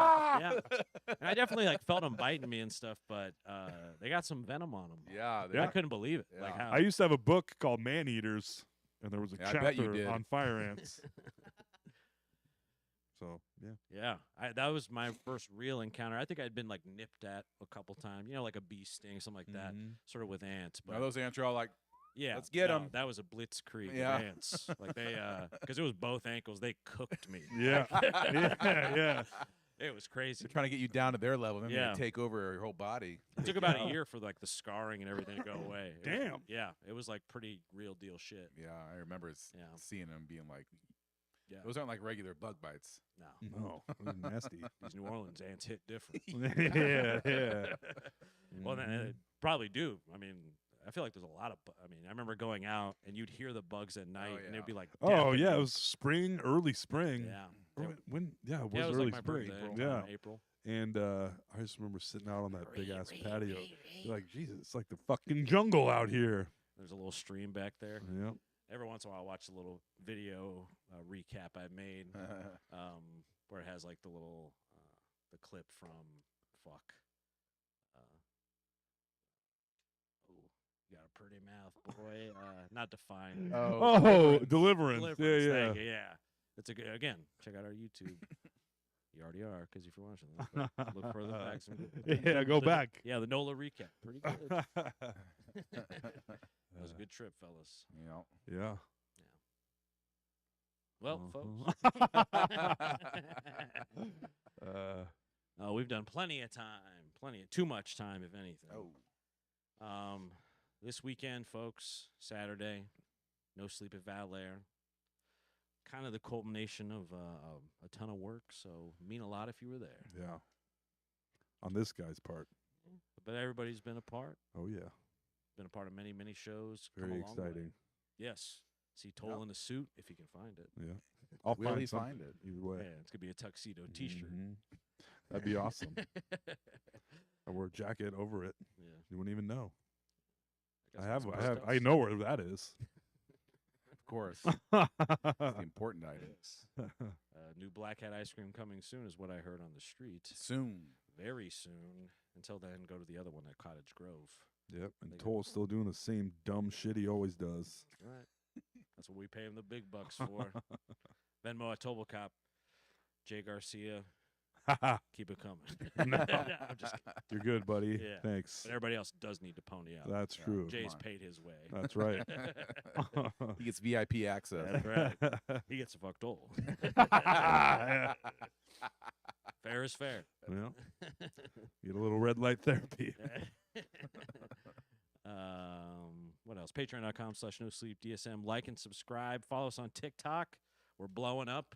Yeah. And I definitely like felt them biting me and stuff, but they got some venom on them. Yeah, I couldn't believe it. Like Yeah. how I used to have a book called Man Eaters, and there was a Yeah, I bet you chapter did. on fire ants. So yeah. yeah, that was my first real encounter. I think I'd been like nipped at a couple times, like a bee sting, something like that, Mhm. sort of with ants. But Now those ants are all like, yeah, let's get no, 'em. That was a blitzkrieg Yeah. of ants. Like they, because it was both ankles, they cooked me. Yeah. yeah. It was crazy. they're trying to get you down to their level, then Yeah. they take over your whole body. It took about a year for like the scarring and everything to go away. It was- Damn. yeah, it was like pretty real deal shit. Yeah, I remember Yeah. seeing them being like, Yeah. those aren't like regular bug bites. No, No, it was nasty. these New Orleans ants hit different. yeah. Yeah. Well, then Mhm. they probably do. I mean, I feel like there's a lot of. I remember going out and you'd hear the bugs at night, and yeah. it'd be like. Oh deafening. yeah, it was spring, early spring. Yeah. Or when yeah, it was Yeah, it was early like my spring. birthday. Yeah. April. And I just remember sitting out on that big ass patio. Like, Jesus, it's like the fucking jungle out here. There's a little stream back there. Yep. Every once in a while, I watch a little video recap I made, where it has like the little the clip from fuck. Oh, you got a pretty mouth, boy. Not defined. Oh, deliverance. Deliverance, Yeah, yeah. thank you, yeah. It's a good. Again, check out our YouTube. You already are, because if you're watching this, but look further back. Yeah, go the- back. Yeah, the NOLA recap, pretty good. That was a good trip, fellas. You know. Yeah. Well, Uh-huh. folks, we've done plenty of time, too much time, if anything. Oh. This weekend, folks, Saturday, No Sleep at Valleir. Kind of the culmination of a ton of work, so mean a lot if you were there. Yeah. on this guy's part. But everybody's been a part. Oh yeah, Been a part of many, many shows. come very a long way. exciting. Yes. See Toll in the suit if you can find it. Yeah, I'll Will he something find it? either way. Yeah, it's gonna be a tuxedo T-shirt. Mhm. That'd be awesome. I wear a jacket over it. Yeah. You wouldn't even know. got I some have. I stuff. know where that is. Of course. The important items. New Black Hat ice cream coming soon is what I heard on the street. Soon. Very soon. Until then, go to the other one at Cottage Grove. Yep, and They got- Toll's still doing the same dumb shit he always does. Right. That's what we pay him the big bucks for. Venmo at Toblecop. Jay Garcia. Keep it coming. No. I'm just kidding. You're good, buddy. Yeah. Thanks. But everybody else does need to pony up. That's Yeah. true. Jay's on. paid his way. That's right. He gets VIP access. That's right. He gets fucked old. Fair is fair. Well, get a little red light therapy. What else? Patreon.com/NoSleepDSM. Like and subscribe. Follow us on TikTok. We're blowing up.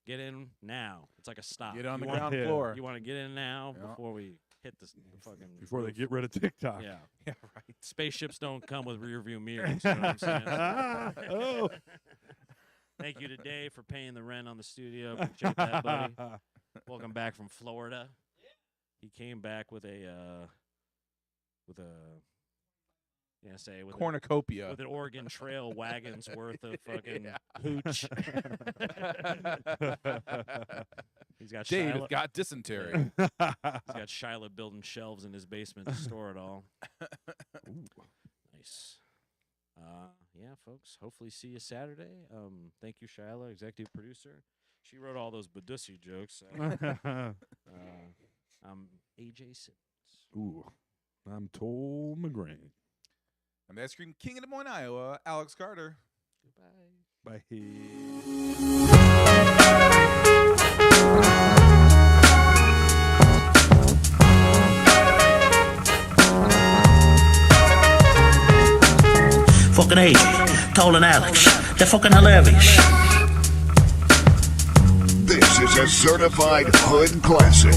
Get in now. It's like a stop. Get on You the want- ground Yeah. floor. You want to get in now Yeah. before we hit the fucking Before they roof. get rid of TikTok. Yeah. Yeah, right. Spaceships don't come with rear view mirrors. You know what I'm saying? Oh. Thank you to Dave for paying the rent on the studio. Appreciate that, buddy. Welcome back from Florida. He came back with a Cornucopia. with an Oregon Trail wagon's worth of fucking Yeah. hooch. He's got Dave Shiloh, got dysentery. he's got Shiloh building shelves in his basement to store it all. Nice. Yeah, folks. Hopefully see you Saturday. Thank you, Shiloh, executive producer. She wrote all those Badussy jokes. I'm AJ Simmons. Ooh, I'm Toll McGrain. I'm the ice cream king of Des Moines, Iowa, Alex Carter. Goodbye. Bye. Fucking AJ, Toll and Alex. They're fucking hilarious. This is a certified hood classic.